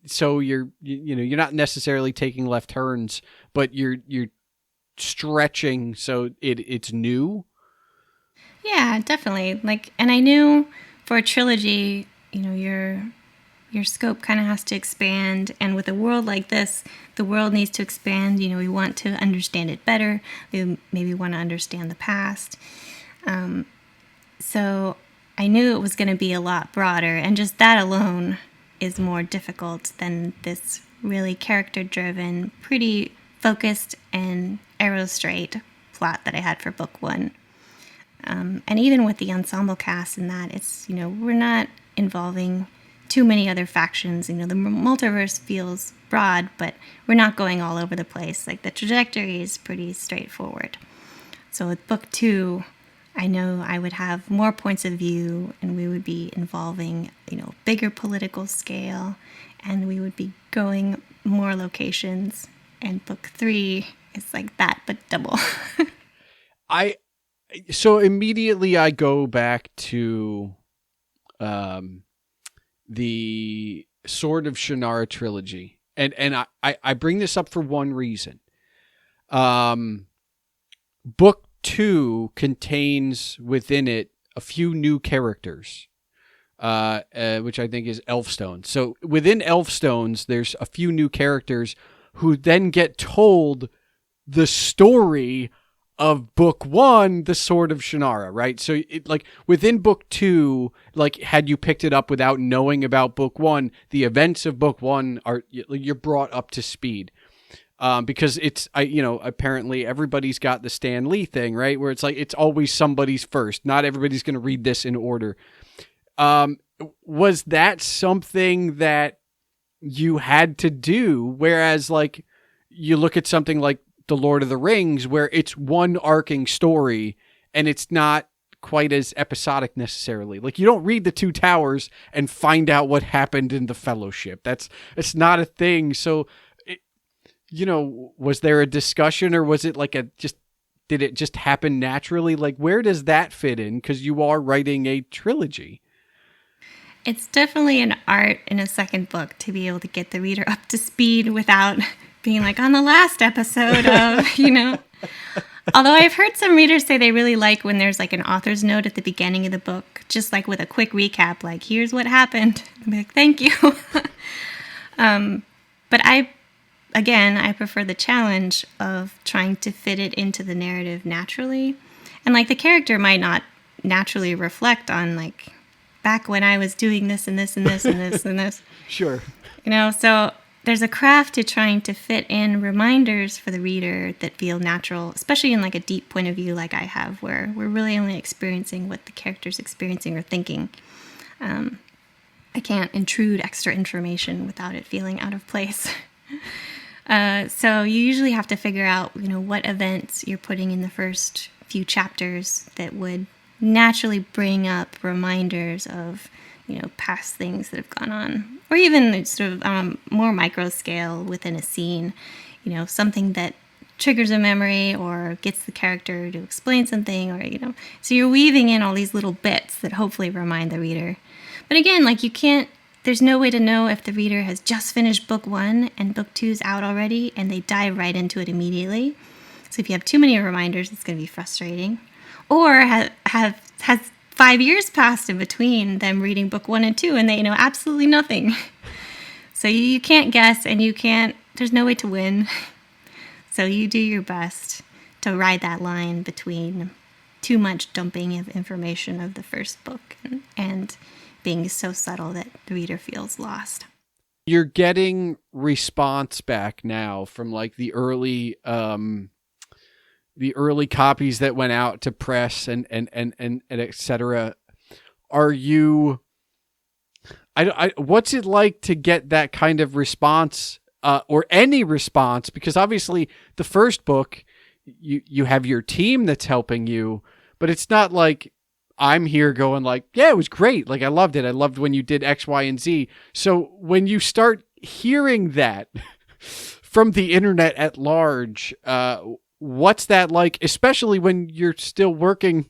So you're not necessarily taking left turns, but you're stretching so it's new. Yeah, definitely. Like, and I knew for a trilogy, your scope kind of has to expand, and with a world like this, the world needs to expand. We want to understand it better. We maybe want to understand the past. So I knew it was going to be a lot broader, and just that alone is more difficult than this really character-driven, pretty focused and arrow straight plot that I had for book 1. And even with the ensemble cast and that, it's, we're not involving too many other factions. The multiverse feels broad, but we're not going all over the place. Like the trajectory is pretty straightforward. So with book 2, I know I would have more points of view, and we would be involving, bigger political scale, and we would be going more locations. And book 3 is like that, but double. So immediately I go back to the Sword of Shannara trilogy. And I bring this up for one reason. Book 2 contains within it a few new characters, which I think is Elfstone. So within Elfstones, there's a few new characters who then get told the story of book 1, the Sword of Shannara, right? So it, like within book 2, like had you picked it up without knowing about book 1, the events of book 1 you're brought up to speed. Because it's, apparently everybody's got the Stan Lee thing, right? Where it's like, it's always somebody's first. Not everybody's going to read this in order. Was that something that you had to do? Whereas you look at something like The Lord of the Rings, where it's one arcing story and it's not quite as episodic necessarily. Like, you don't read The Two Towers and find out what happened in the Fellowship. It's not a thing. So, was there a discussion, or was it like did it just happen naturally? Like, where does that fit in? Because you are writing a trilogy. It's definitely an art in a second book to be able to get the reader up to speed without being like on the last episode of, Although I've heard some readers say they really like when there's like an author's note at the beginning of the book, just like with a quick recap, like, here's what happened. I'm like, thank you. But I prefer the challenge of trying to fit it into the narrative naturally. And like, the character might not naturally reflect on like, back when I was doing this and this and this and this and this. Sure. So there's a craft to trying to fit in reminders for the reader that feel natural, especially in like a deep point of view like I have, where we're really only experiencing what the character's experiencing or thinking. I can't intrude extra information without it feeling out of place. So you usually have to figure out, what events you're putting in the first few chapters that would naturally bring up reminders of, past things that have gone on, or even sort of more micro scale within a scene, something that triggers a memory or gets the character to explain something, or, so you're weaving in all these little bits that hopefully remind the reader. But again, like, there's no way to know if the reader has just finished book 1 and book 2's out already and they dive right into it immediately. So if you have too many reminders, it's going to be frustrating. Or has 5 years passed in between them reading book 1 and 2 and they know absolutely nothing. So you can't guess, and there's no way to win. So you do your best to ride that line between too much dumping of information of the first book and being so subtle that the reader feels lost. You're getting response back now from like the early copies that went out to press and et cetera. Are you, what's it like to get that kind of response, or any response? Because obviously the first book, you have your team that's helping you, but it's not like I'm here going like, yeah, it was great. Like, I loved it. I loved when you did X, Y, and Z. So when you start hearing that from the internet at large, what's that like, especially when you're still working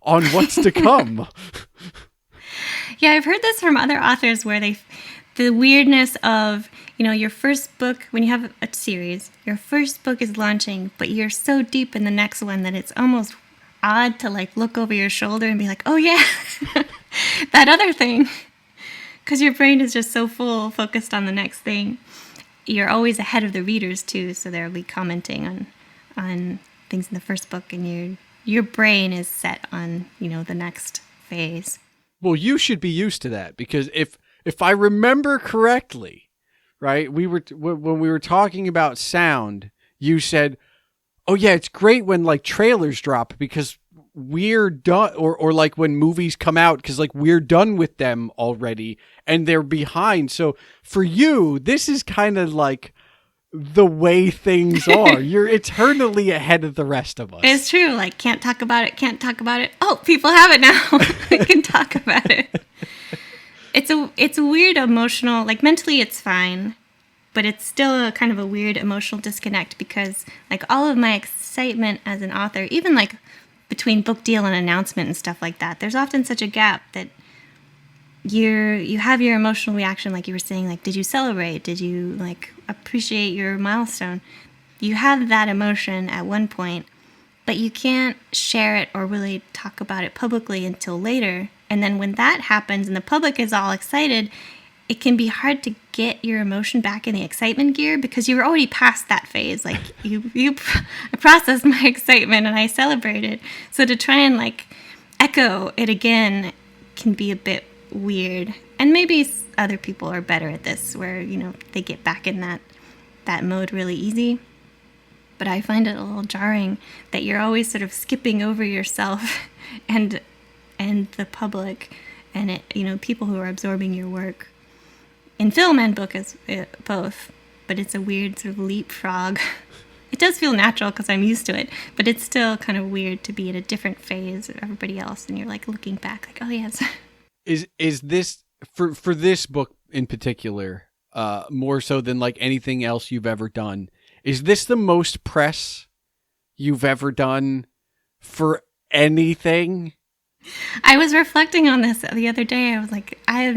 on what's to come? Yeah, I've heard this from other authors where the weirdness of, your first book, when you have a series, your first book is launching, but you're so deep in the next one that it's almost odd to like look over your shoulder and be like, oh yeah, that other thing. Because your brain is just so focused on the next thing. You're always ahead of the readers too, so they'll be commenting on things in the first book, and your brain is set on, the next phase. Well, you should be used to that, because if I remember correctly, right, when we were talking about sound, you said, oh yeah, it's great when like trailers drop because we're done, or like when movies come out, because like we're done with them already and they're behind. So for you, this is kind of like the way things are. You're eternally ahead of the rest of us. It's true. Like, can't talk about it. Oh, people have it now. We can talk about it. It's a weird emotional, like mentally it's fine, but it's still a kind of a weird emotional disconnect, because like all of my excitement as an author, even like between book deal and announcement and stuff like that, there's often such a gap that you have your emotional reaction, like you were saying, like, did you celebrate? Did you like appreciate your milestone? You have that emotion at one point, but you can't share it or really talk about it publicly until later. And then when that happens and the public is all excited, it can be hard to get your emotion back in the excitement gear, because you were already past that phase. Like, I processed my excitement and I celebrated. So to try and like echo it again can be a bit weird. And maybe other people are better at this, where, they get back in that mode really easy. But I find it a little jarring that you're always sort of skipping over yourself and the public and people who are absorbing your work. In film and book as both, but it's a weird sort of leapfrog It does feel natural because I'm used to it, but it's still kind of weird to be in a different phase of everybody else, and you're like looking back, like, oh yes. Is this for this book in particular, more so than like anything else you've ever done? Is this the most press you've ever done for anything? I was reflecting on this the other day. I was like, I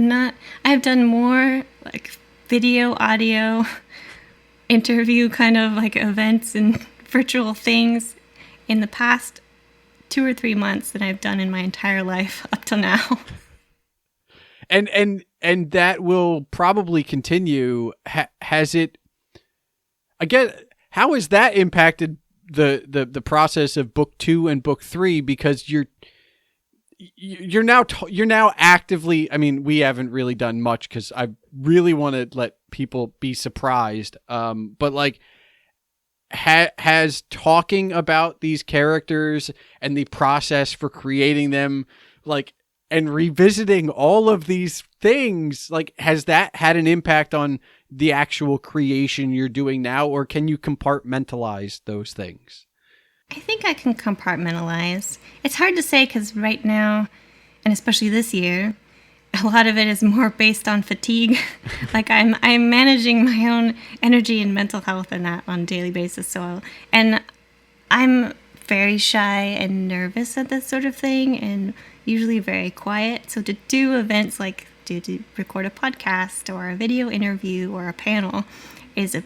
have done more like video, audio, interview kind of like events and virtual things in the past 2 or 3 months than I've done in my entire life up till now. And that will probably continue. Has it? Again, how has that impacted the process of book 2 and book 3? Because you're now actively. I mean, we haven't really done much because I really want to let people be surprised. But like, has talking about these characters and the process for creating them, like, and revisiting all of these things, like, has that had an impact on the actual creation you're doing now, or can you compartmentalize those things? I think I can compartmentalize. It's hard to say because right now, and especially this year, a lot of it is more based on fatigue. Like I'm managing my own energy and mental health and that on a daily basis. And I'm very shy and nervous at this sort of thing, and usually very quiet. So to do events like to record a podcast or a video interview or a panel is a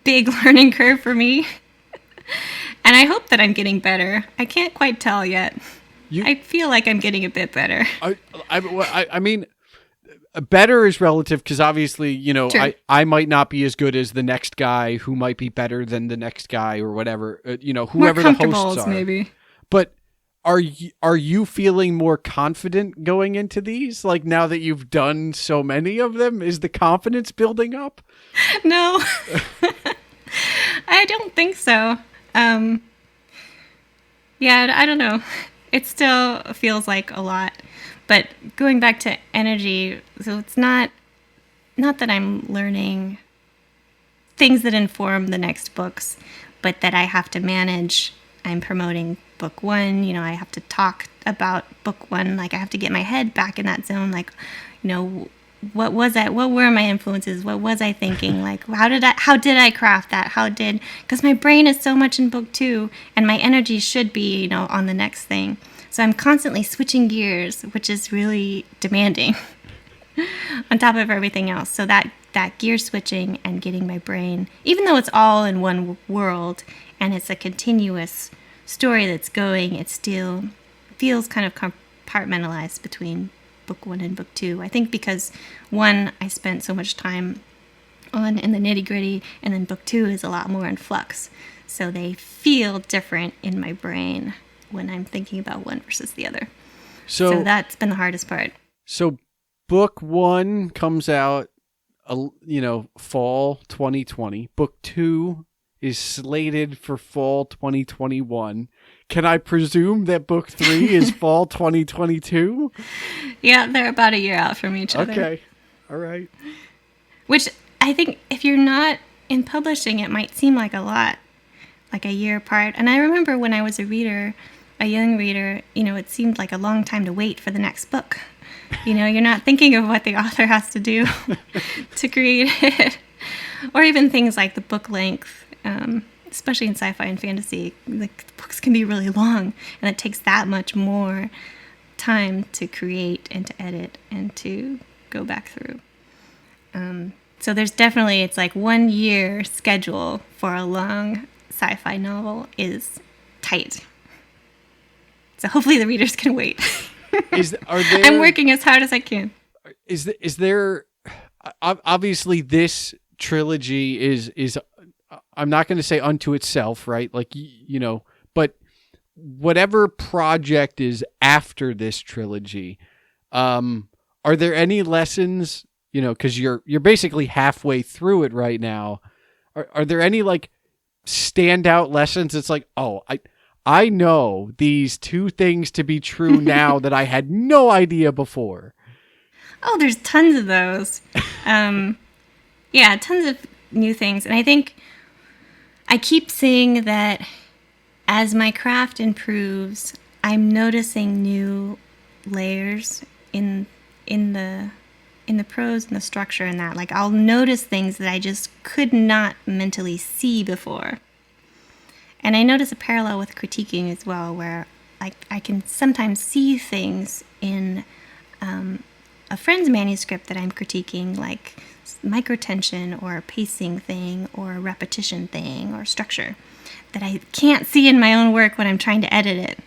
big learning curve for me. And I hope that I'm getting better. I can't quite tell yet. I feel like I'm getting a bit better. I mean, better is relative because obviously, you know, sure. I might not be as good as the next guy who might be better than the next guy or whatever, you know, whoever the hosts are. Maybe. But are you feeling more confident going into these? Like now that you've done so many of them, is the confidence building up? No, I don't think so. Yeah, I don't know. It still feels like a lot. But going back to energy, so it's not that I'm learning things that inform the next books, but that I have to manage. I'm promoting book 1, you know, I have to talk about book 1, like I have to get my head back in that zone, like, you know, what were my influences? What was I thinking? Like, how did I craft that? Because my brain is so much in book 2 and my energy should be, you know, on the next thing. So I'm constantly switching gears, which is really demanding on top of everything else. So that gear switching and getting my brain, even though it's all in one world and it's a continuous story that's going, it still feels kind of compartmentalized between book 1 and book 2. I think because 1 I spent so much time on in the nitty gritty, and then book 2 is a lot more in flux. So they feel different in my brain when I'm thinking about one versus the other. So that's been the hardest part. So book 1 comes out, you know, fall 2020. Book 2 is slated for fall 2021. Can I presume that book 3 is fall 2022? Yeah, they're about a year out from each other. Okay. All right. Which I think if you're not in publishing, it might seem like a lot, like a year apart. And I remember when I was a young reader, you know, it seemed like a long time to wait for the next book. You know, you're not thinking of what the author has to do to create it. Or even things like the book length. Especially in sci-fi and fantasy, like the books can be really long, and it takes that much more time to create and to edit and to go back through. So there's definitely, it's like 1 year schedule for a long sci-fi novel is tight. So hopefully the readers can wait. I'm working as hard as I can. Is there obviously this trilogy is I'm not going to say unto itself, right? Like, you know, but whatever project is after this trilogy, are there any lessons, you know, because you're basically halfway through it right now. Are there any like standout lessons? It's like, oh, I know these 2 things to be true now that I had no idea before. Oh, there's tons of those. Yeah, tons of new things. And I think I keep seeing that as my craft improves, I'm noticing new layers in the prose and the structure and that. Like I'll notice things that I just could not mentally see before. And I notice a parallel with critiquing as well, where I can sometimes see things in a friend's manuscript that I'm critiquing, like microtension or a pacing thing or a repetition thing or structure that I can't see in my own work when I'm trying to edit it.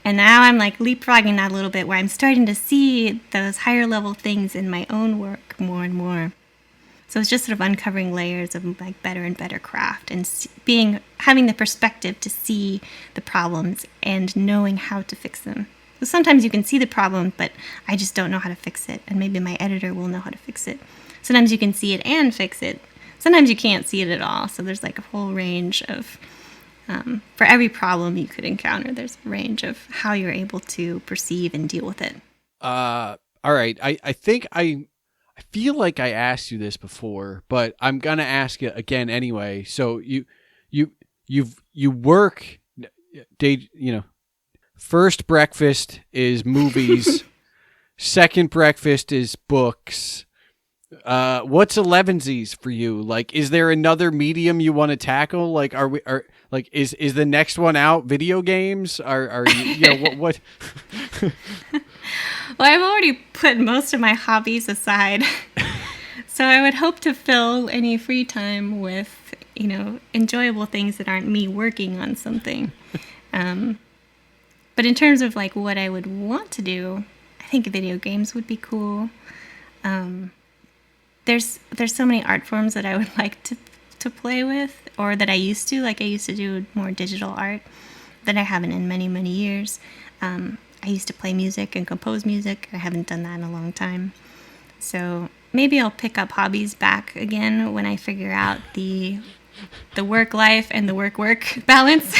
And now I'm like leapfrogging that a little bit, where I'm starting to see those higher level things in my own work more and more. So it's just sort of uncovering layers of like better and better craft, and having the perspective to see the problems and knowing how to fix them. So sometimes you can see the problem, but I just don't know how to fix it, and maybe my editor will know how to fix it. Sometimes you can see it and fix it. Sometimes you can't see it at all. So there's like a whole range of, for every problem you could encounter, there's a range of how you're able to perceive and deal with it. All right. I think I feel like I asked you this before, but I'm gonna ask you again anyway. So you work, first breakfast is movies, second breakfast is books. What's elevensies for you? Like, is there another medium you want to tackle? Like, is the next one out video games? Are you, what? Well, I've already put most of my hobbies aside. So I would hope to fill any free time with, enjoyable things that aren't me working on something. But in terms of like what I would want to do, I think video games would be cool. There's so many art forms that I would like to play with, or that I used to. Like I used to do more digital art that I haven't in many, many years. I used to play music and compose music. I haven't done that in a long time. So maybe I'll pick up hobbies back again when I figure out the work life and the work balance.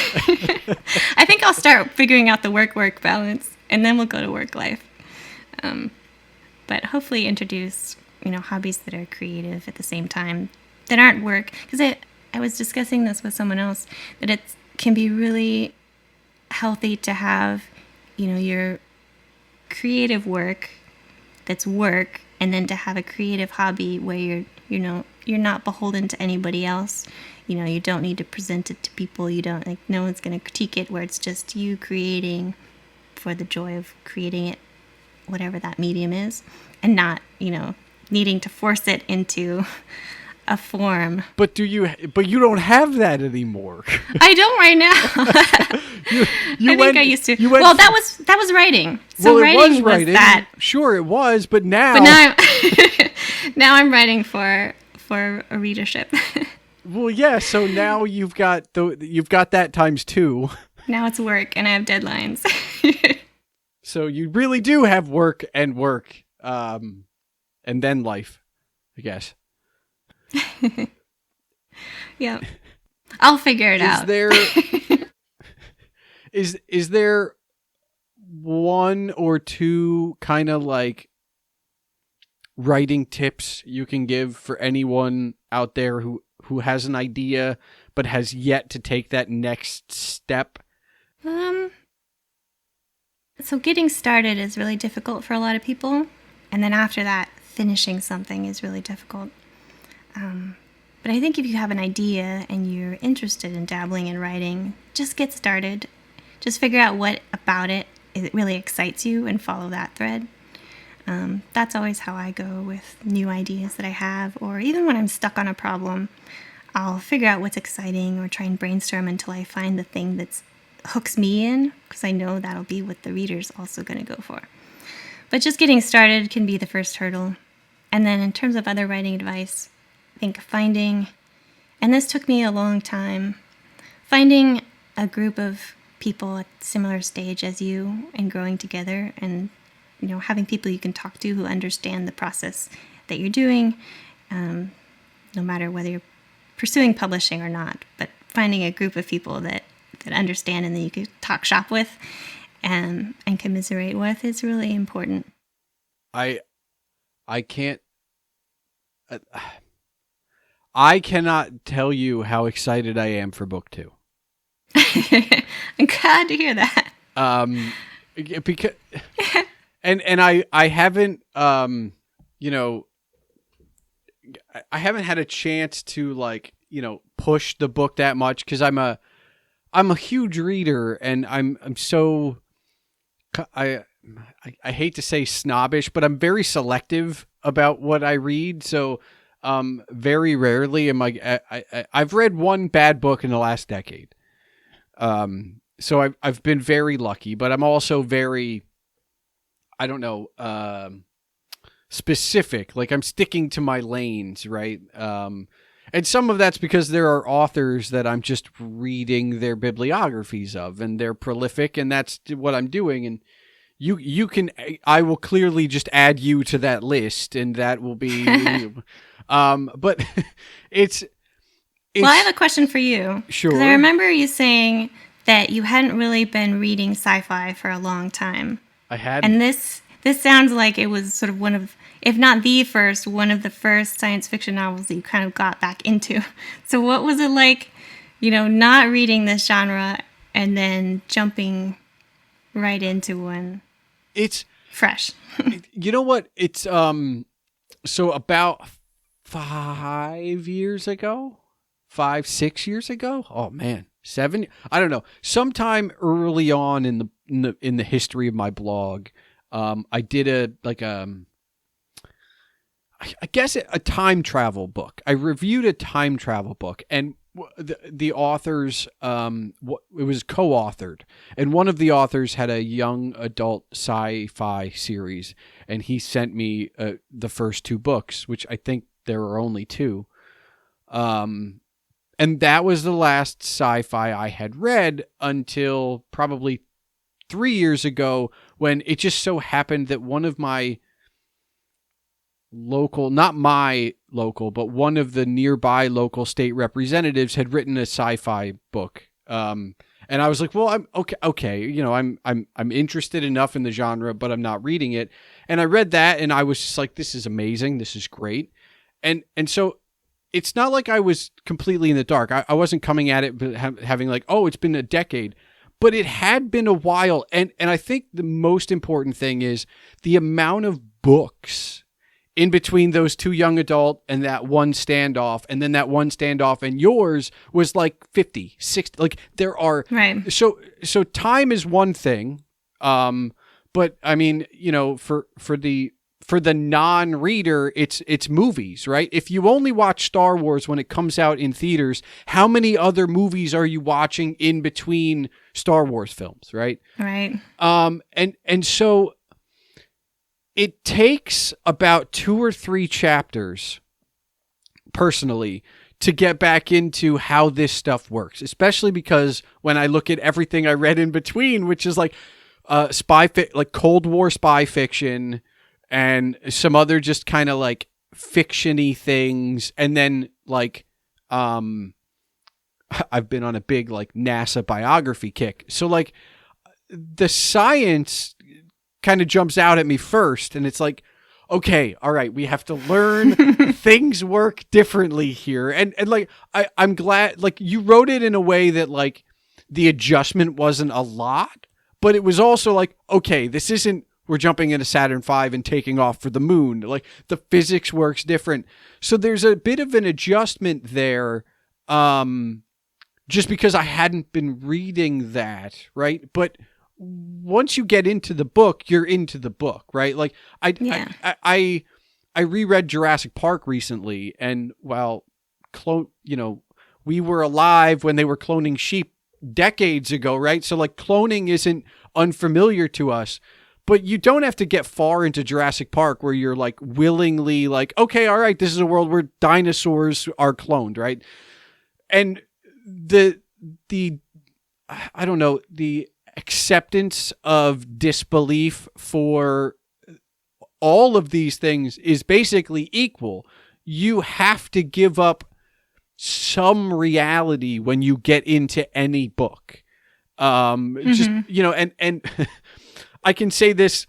I think I'll start figuring out the work balance, and then we'll go to work life. But hopefully introduce hobbies that are creative at the same time, that aren't work. Because I was discussing this with someone else, that it can be really healthy to have your creative work that's work, and then to have a creative hobby where you're not beholden to anybody else. You don't need to present it to people. You don't, like, no one's going to critique it, where it's just you creating for the joy of creating it, whatever that medium is, and not, needing to force it into a form. But you don't have that anymore. I don't right now. I used to. Well, that was writing. So well, writing it was writing. That. Sure, it was, but now. Now I'm writing for a readership. Well, yeah. So now you've got that times two. Now it's work, and I have deadlines. So you really do have work, and then life, I guess. Yeah, I'll figure it out. Is there one or two kind of like writing tips you can give for anyone out there who has an idea but has yet to take that next step? So getting started is really difficult for a lot of people, and then after that, finishing something is really difficult. But I think if you have an idea and you're interested in dabbling in writing, just get started. Just figure out what about it really excites you and follow that thread. That's always how I go with new ideas that I have, or even when I'm stuck on a problem, I'll figure out what's exciting or try and brainstorm until I find the thing that hooks me in, because I know that'll be what the reader's also going to go for. But just getting started can be the first hurdle. And then in terms of other writing advice, I think finding, and this took me a long time, finding a group of people at a similar stage as you and growing together, and having people you can talk to who understand the process that you're doing, no matter whether you're pursuing publishing or not, but finding a group of people that understand and that you can talk shop with and commiserate with is really important. I cannot tell you how excited I am for book 2. I'm glad to hear that. Because and I haven't you know, I haven't had a chance to like, you know, push the book that much because I'm a huge reader, and I'm so I hate to say snobbish, but I'm very selective about what I read. So very rarely am I've read one bad book in the last decade. So I've been very lucky, but I'm also very, I don't know, specific. Like I'm sticking to my lanes, right? And some of that's because there are authors that I'm just reading their bibliographies of, and they're prolific, and that's what I'm doing. And I will clearly just add you to that list, and that will be, but it's. Well, I have a question for you. Sure. Because I remember you saying that you hadn't really been reading sci-fi for a long time. I had. And this sounds like it was sort of one of, if not the first, one of the first science fiction novels that you kind of got back into. So what was it like, you know, not reading this genre and then jumping right into one? It's fresh. You know what? It's so about 5 years ago, 6 years ago. Oh man, 7. I don't know. Sometime early on in the history of my blog, I did I guess a time travel book. I reviewed a time travel book, and the authors, it was co-authored, and one of the authors had a young adult sci-fi series, and he sent me the first 2 books, which I think there are only 2. And that was the last sci-fi I had read until probably 3 years ago, when it just so happened that one of my local, not my local, but one of the nearby local state representatives had written a sci-fi book. And I was like, well, I'm okay. You know, I'm interested enough in the genre, but I'm not reading it. And I read that, and I was just like, this is amazing. This is great. And so it's not like I was completely in the dark. I wasn't coming at it but having like, oh, it's been a decade. But it had been a while. And I think the most important thing is the amount of books in between those 2 young adult and that one standoff, and then that one standoff and yours was like 50, 60. Like there are. Right. So time is one thing. But I mean, you know, for the non-reader, it's movies, right? If you only watch Star Wars when it comes out in theaters, how many other movies are you watching in between Star Wars films, right? Right. And so it takes about 2 or 3 chapters, personally, to get back into how this stuff works, especially because when I look at everything I read in between, which is like like Cold War spy fiction, and some other just kind of like fiction-y things. And then like, I've been on a big like NASA biography kick. So like the science kind of jumps out at me first, and it's like, okay, all right, we have to learn things work differently here. And like, I'm glad, like you wrote it in a way that like the adjustment wasn't a lot, but it was also like, okay, this isn't, we're jumping into Saturn V and taking off for the moon. Like the physics works different. So there's a bit of an adjustment there. Just because I hadn't been reading that, right? But once you get into the book, you're into the book, right? Like I reread Jurassic Park recently, and while we were alive when they were cloning sheep decades ago, right? So like cloning isn't unfamiliar to us. But you don't have to get far into Jurassic Park where you're like willingly like, okay, all right, this is a world where dinosaurs are cloned, right? And the I don't know, the acceptance of disbelief for all of these things is basically equal. You have to give up some reality when you get into any book. Just, you know, and I can say this,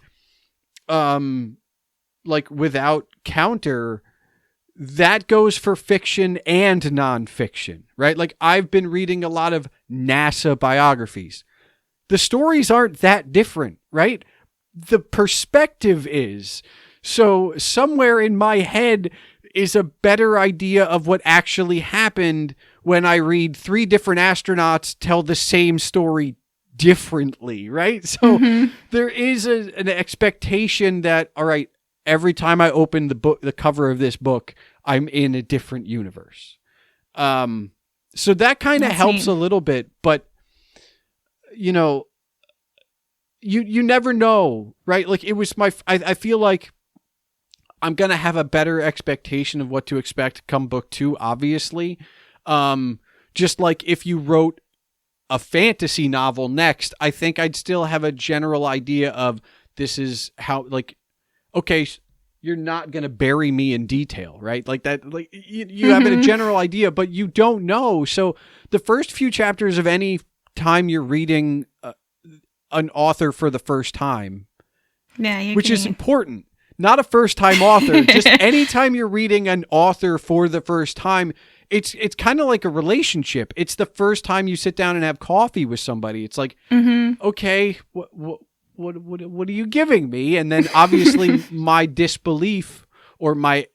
like without counter, that goes for fiction and nonfiction, right? Like I've been reading a lot of NASA biographies. The stories aren't that different, right? The perspective is. So somewhere in my head is a better idea of what actually happened when I read 3 different astronauts tell the same story differently, right? So there is an expectation that, all right, every time I open the cover of this book, I'm in a different universe. So that kind of helps a little bit, but you know, you never know, right? Like it was I feel like I'm going to have a better expectation of what to expect come book 2, obviously. Just like if you wrote a fantasy novel next, I think I'd still have a general idea of this is how, like, okay, you're not going to bury me in detail, right? Like that, like you have a general idea, but you don't know. So the first few chapters of any time you're reading an author for the first time, which is important. Not a first-time author. Just anytime you're reading an author for the first time, it's kind of like a relationship. It's the first time you sit down and have coffee with somebody. It's like, okay, what are you giving me? And then obviously my disbelief or my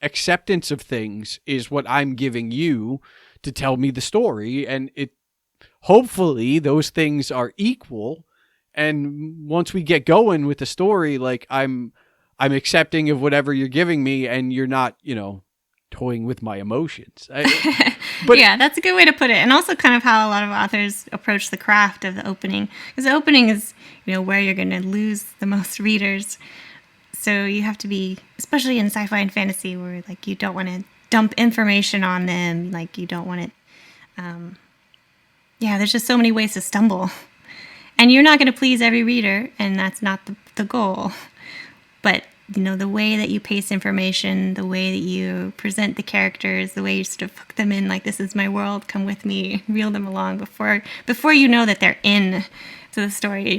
acceptance of things is what I'm giving you to tell me the story. And hopefully those things are equal. And once we get going with the story, like I'm accepting of whatever you're giving me, and you're not, toying with my emotions. But yeah, that's a good way to put it. And also kind of how a lot of authors approach the craft of the opening. Because the opening is, where you're going to lose the most readers. So you have to be, especially in sci-fi and fantasy, where like you don't want to dump information on them. Like you don't want it. There's just so many ways to stumble. And you're not going to please every reader, and that's not the goal. But, the way that you pace information, the way that you present the characters, the way you sort of hook them in, like, this is my world, come with me, reel them along before you know that they're in to the story,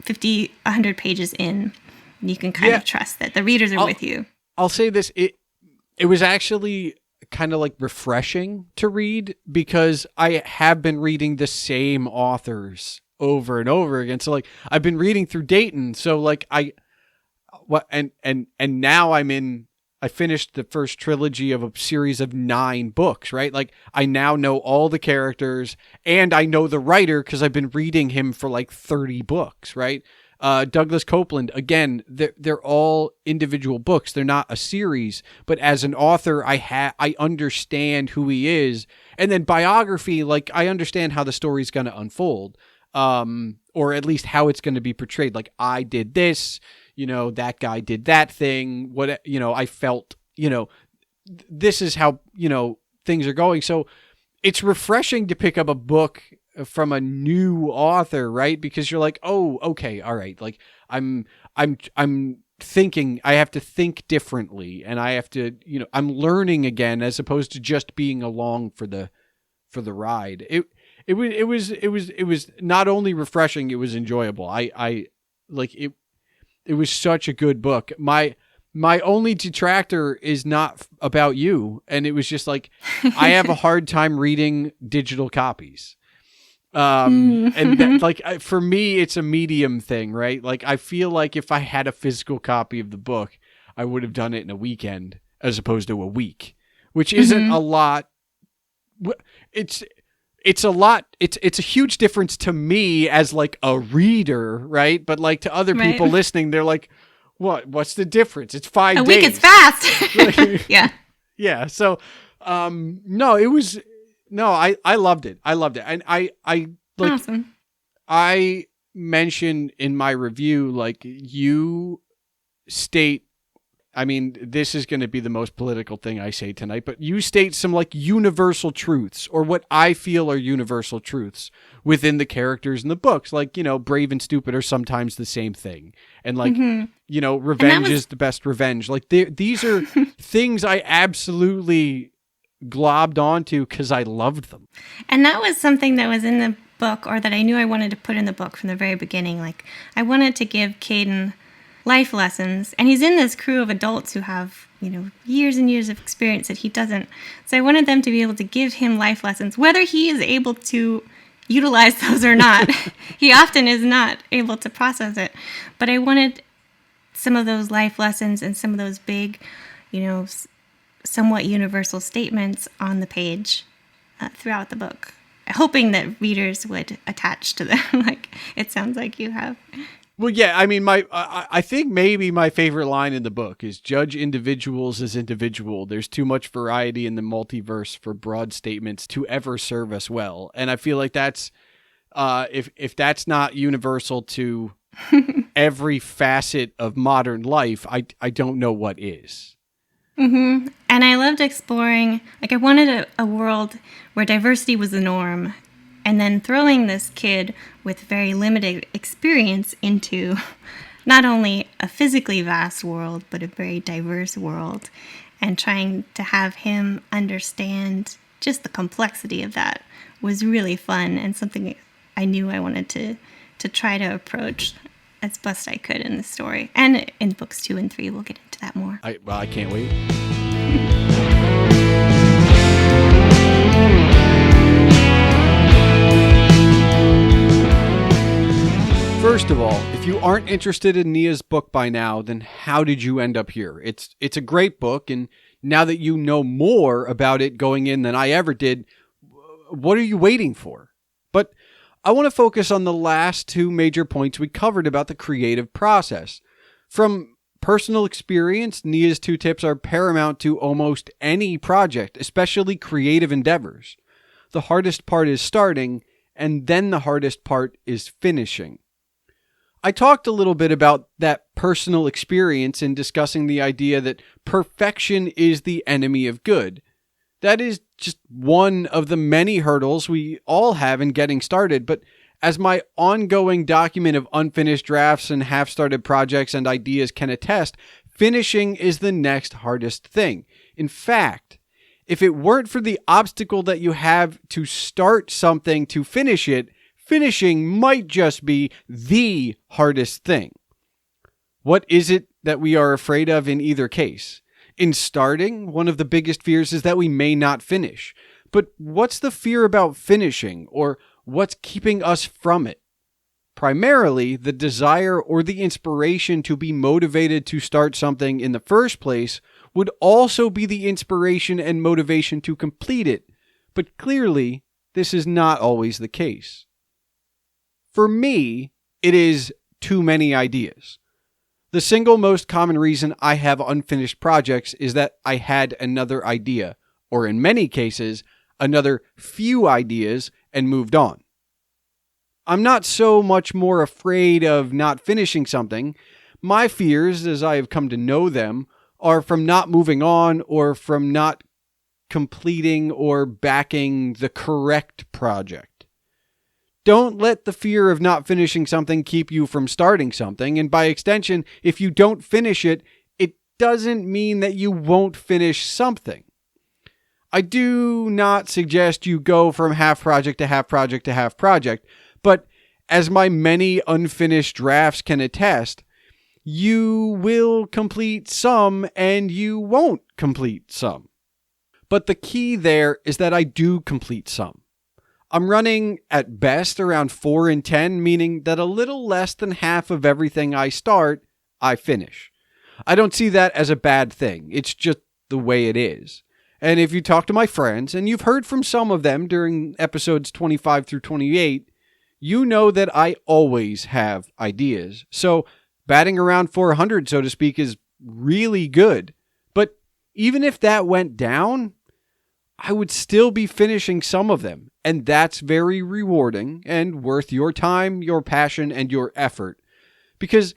50, 100 pages in, you can kind of trust that the readers are with you. I'll say this, it was actually kind of like refreshing to read because I have been reading the same authors over and over again. So like I've been reading through Dayton. So like now I finished the first trilogy of a series of 9 books, right? Like I now know all the characters and I know the writer because I've been reading him for like 30 books, right? Douglas Copeland, again, they're all individual books. They're not a series, but as an author, I understand who he is. And then biography, like I understand how the story's going to unfold. Or at least how it's going to be portrayed. Like I did this, that guy did that thing. What, I felt, this is how, things are going. So it's refreshing to pick up a book from a new author, right? Because you're like, oh, okay. All right. Like I'm thinking, I have to think differently and I have to, I'm learning again, as opposed to just being along for the ride. It was not only refreshing, it was enjoyable. I like it. It was such a good book. My only detractor is not about you, and it was just like I have a hard time reading digital copies. And that, like for me, it's a medium thing, right? Like I feel like if I had a physical copy of the book, I would have done it in a weekend as opposed to a week, which isn't a lot. It's a lot. It's a huge difference to me as like a reader, right? But like to other people listening, they're like, what's the difference? It's 5 days. A week is fast. Yeah. Yeah. So, I loved it. I loved it. And I like, awesome. I mentioned in my review, like you state, I mean, this is going to be the most political thing I say tonight, but you state some like universal truths, or what I feel are universal truths within the characters in the books. Like, brave and stupid are sometimes the same thing. And like, revenge is the best revenge. Like these are things I absolutely globbed onto because I loved them. And that was something that was in the book, or that I knew I wanted to put in the book from the very beginning. Like I wanted to give Caden life lessons, and he's in this crew of adults who have years and years of experience that he doesn't. So I wanted them to be able to give him life lessons, whether he is able to utilize those or not. He often is not able to process it. But I wanted some of those life lessons and some of those big, somewhat universal statements on the page throughout the book, hoping that readers would attach to them, like it sounds like you have. Well, yeah, I mean, I think maybe my favorite line in the book is judge individuals as individual. There's too much variety in the multiverse for broad statements to ever serve us well. And I feel like that's, if that's not universal to every facet of modern life, I don't know what is. Mm-hmm. And I loved exploring, I wanted a world where diversity was the norm, and then throwing this kid with very limited experience into not only a physically vast world, but a very diverse world, and trying to have him understand just the complexity of that was really fun, and something I knew I wanted to try to approach as best I could in the story. And in books 2 and 3, we'll get into that more. I can't wait. First of all, if you aren't interested in Nia's book by now, then how did you end up here? It's a great book, and now that you know more about it going in than I ever did, what are you waiting for? But I want to focus on the last 2 major points we covered about the creative process. From personal experience, Nia's 2 tips are paramount to almost any project, especially creative endeavors. The hardest part is starting, and then the hardest part is finishing. I talked a little bit about that personal experience in discussing the idea that perfection is the enemy of good. That is just one of the many hurdles we all have in getting started, but as my ongoing document of unfinished drafts and half-started projects and ideas can attest, finishing is the next hardest thing. In fact, if it weren't for the obstacle that you have to start something to finish it, finishing might just be the hardest thing. What is it that we are afraid of in either case? In starting, one of the biggest fears is that we may not finish. But what's the fear about finishing, or what's keeping us from it? Primarily, the desire or the inspiration to be motivated to start something in the first place would also be the inspiration and motivation to complete it. But clearly, this is not always the case. For me, it is too many ideas. The single most common reason I have unfinished projects is that I had another idea, or in many cases, another few ideas, and moved on. I'm not so much more afraid of not finishing something. My fears, as I have come to know them, are from not moving on or from not completing or backing the correct project. Don't let the fear of not finishing something keep you from starting something, and by extension, if you don't finish it, it doesn't mean that you won't finish something. I do not suggest you go from half project to half project to half project, but as my many unfinished drafts can attest, you will complete some and you won't complete some. But the key there is that I do complete some. I'm running at best around 4 in 10, meaning that a little less than half of everything I start, I finish. I don't see that as a bad thing. It's just the way it is. And if you talk to my friends, and you've heard from some of them during episodes 25 through 28, you know that I always have ideas. So batting around 400, so to speak, is really good. But even if that went down, I would still be finishing some of them. And that's very rewarding and worth your time, your passion, and your effort. Because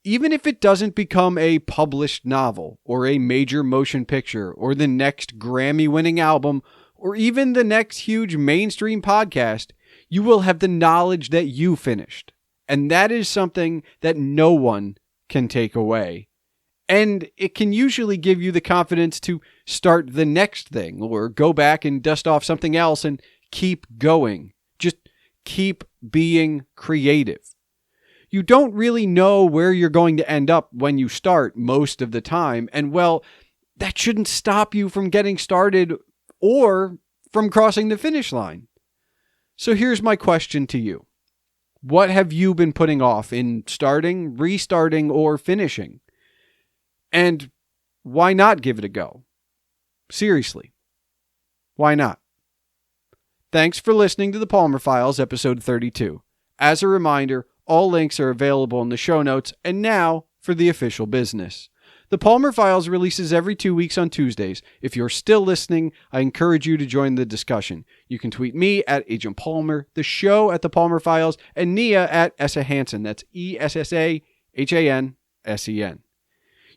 even if it doesn't become a published novel, or a major motion picture, or the next Grammy-winning album, or even the next huge mainstream podcast, you will have the knowledge that you finished. And that is something that no one can take away. And it can usually give you the confidence to start the next thing, or go back and dust off something else and keep going. Just keep being creative. You don't really know where you're going to end up when you start most of the time. And well, that shouldn't stop you from getting started or from crossing the finish line. So here's my question to you. What have you been putting off in starting, restarting, or finishing? And why not give it a go? Seriously. Why not? Thanks for listening to the Palmer Files, episode 32. As a reminder, all links are available in the show notes, and now for the official business. The Palmer Files releases every 2 weeks on Tuesdays. If you're still listening, I encourage you to join the discussion. You can tweet me at Agent Palmer, the show at The Palmer Files, and Nia at Essa Hansen. That's ESSAHANSEN.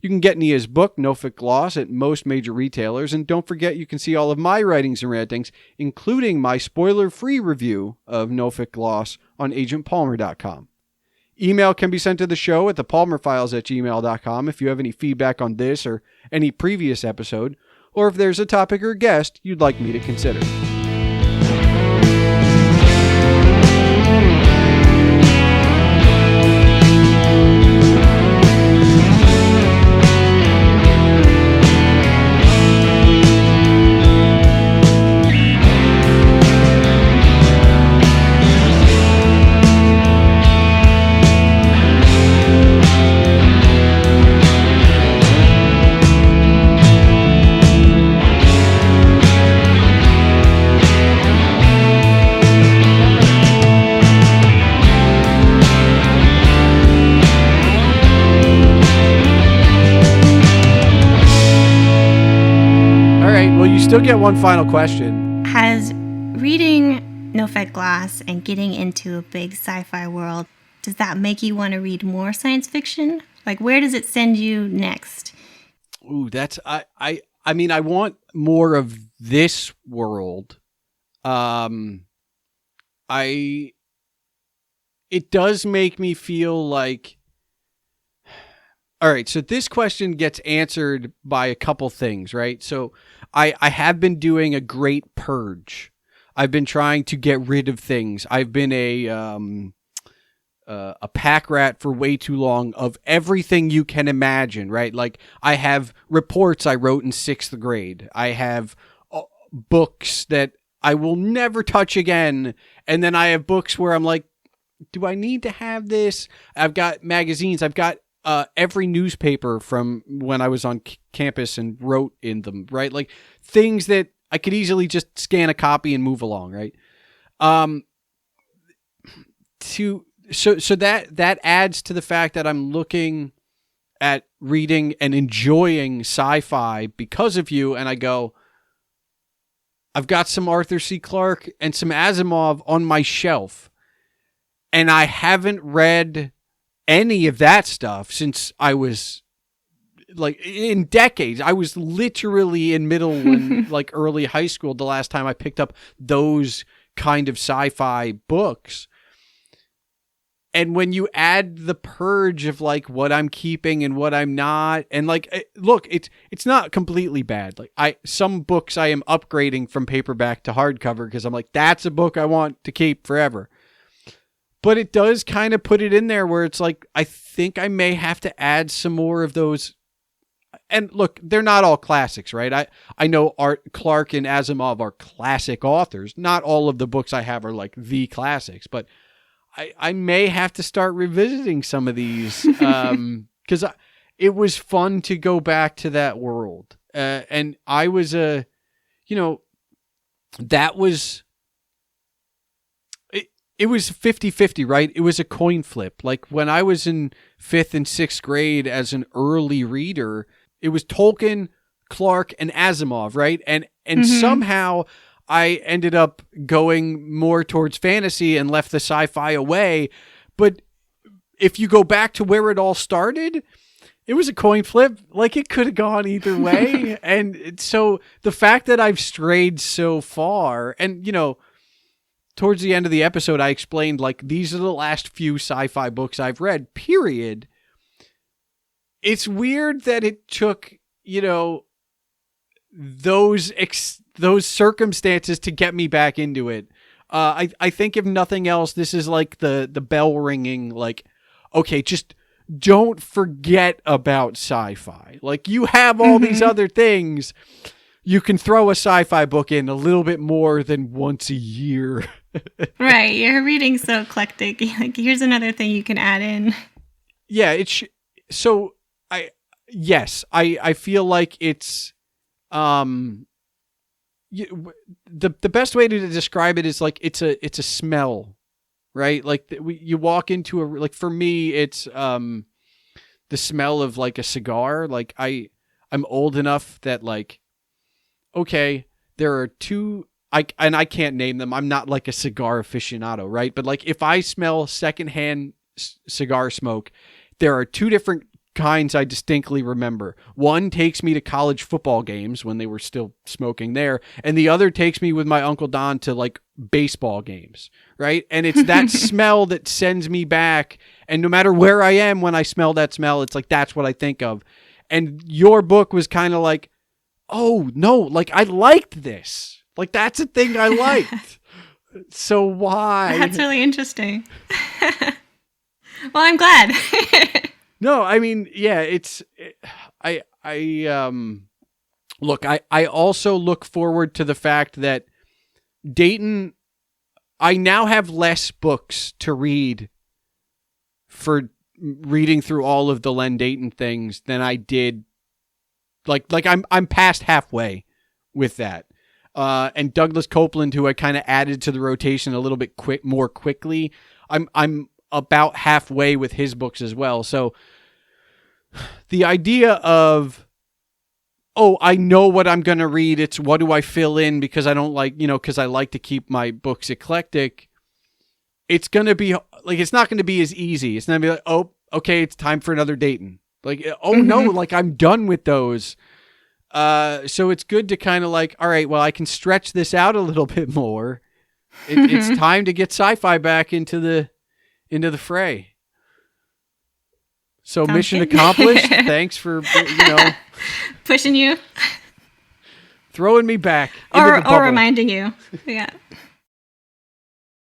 You can get Nia's book, Nophek Gloss, at most major retailers, and don't forget you can see all of my writings and rantings, including my spoiler-free review of Nophek Gloss on agentpalmer.com. Email can be sent to the show at thepalmerfiles@gmail.com if you have any feedback on this or any previous episode, or if there's a topic or guest you'd like me to consider. Still get one final question. Has reading Nophek Gloss and getting into a big sci-fi world, does that make you want to read more science fiction? Like, where does it send you next? Ooh, that's I mean, I want more of this world. It does make me feel like, all right, so this question gets answered by a couple things, right? So I have been doing a great purge. I've been trying to get rid of things. I've been a pack rat for way too long of everything you can imagine, right? Like, I have reports I wrote in 6th grade. I have books that I will never touch again. And then I have books where I'm like, do I need to have this? I've got magazines. I've got every newspaper from when I was on campus and wrote in them, right? Like, things that I could easily just scan a copy and move along, right? So that adds to the fact that I'm looking at reading and enjoying sci-fi because of you, and I go, I've got some Arthur C. Clarke and some Asimov on my shelf, and I haven't read any of that stuff since I was like in decades. I was literally in middle and like early high school the last time I picked up those kind of sci-fi books. And when you add the purge of like what I'm keeping and what I'm not, and like, look, it's not completely bad. Like, some books I am upgrading from paperback to hardcover because I'm like, that's a book I want to keep forever. But it does kind of put it in there where it's like, I think I may have to add some more of those. And look, they're not all classics, right? I know Clarke and Asimov are classic authors. Not all of the books I have are like the classics, but I may have to start revisiting some of these because it was fun to go back to that world. And I was that was... It was 50-50, right? It was a coin flip. Like, when I was in 5th and 6th grade as an early reader, it was Tolkien, Clarke, and Asimov, right? And somehow I ended up going more towards fantasy and left the sci-fi away. But if you go back to where it all started, it was a coin flip. Like, it could have gone either way. And so the fact that I've strayed so far, and, towards the end of the episode, I explained, like, these are the last few sci-fi books I've read, period. It's weird that it took, those circumstances to get me back into it. I think if nothing else, this is like the bell ringing, like, okay, just don't forget about sci-fi. Like, you have all these other things. You can throw a sci-fi book in a little bit more than once a year. Right. You're reading so eclectic. Like, here's another thing you can add in. Yeah, I feel like it's the best way to describe it is like it's a smell, right? Like you walk into like, for me it's the smell of like a cigar. Like I'm old enough that, like, okay, there are two, and I can't name them. I'm not like a cigar aficionado, right? But like, if I smell secondhand cigar smoke, there are two different kinds I distinctly remember. One takes me to college football games when they were still smoking there, and the other takes me with my Uncle Don to like baseball games, right? And it's that smell that sends me back, and no matter where I am when I smell that smell, it's like that's what I think of. And your book was kind of like, oh no, like I liked this. Like, that's a thing I liked. So why? That's really interesting. Well, I'm glad. No, I mean, yeah, look, I also look forward to the fact that Dayton, I now have less books to read for reading through all of the Len Dayton things than I did. Like I'm past halfway with that. And Douglas Copeland, who I kind of added to the rotation a little bit more quickly, I'm about halfway with his books as well. So the idea of, oh, I know what I'm going to read. It's what do I fill in because I don't like, because I like to keep my books eclectic. It's going to be like, it's not going to be as easy. It's not going to be like, oh, okay, it's time for another Dayton. Like, oh no, like I'm done with those. So it's good to kind of like, all right, well, I can stretch this out a little bit more. It's time to get sci-fi back into the fray. So Sounds mission good. accomplished. Thanks for, pushing you throwing me back or into the bubble. reminding you. Yeah.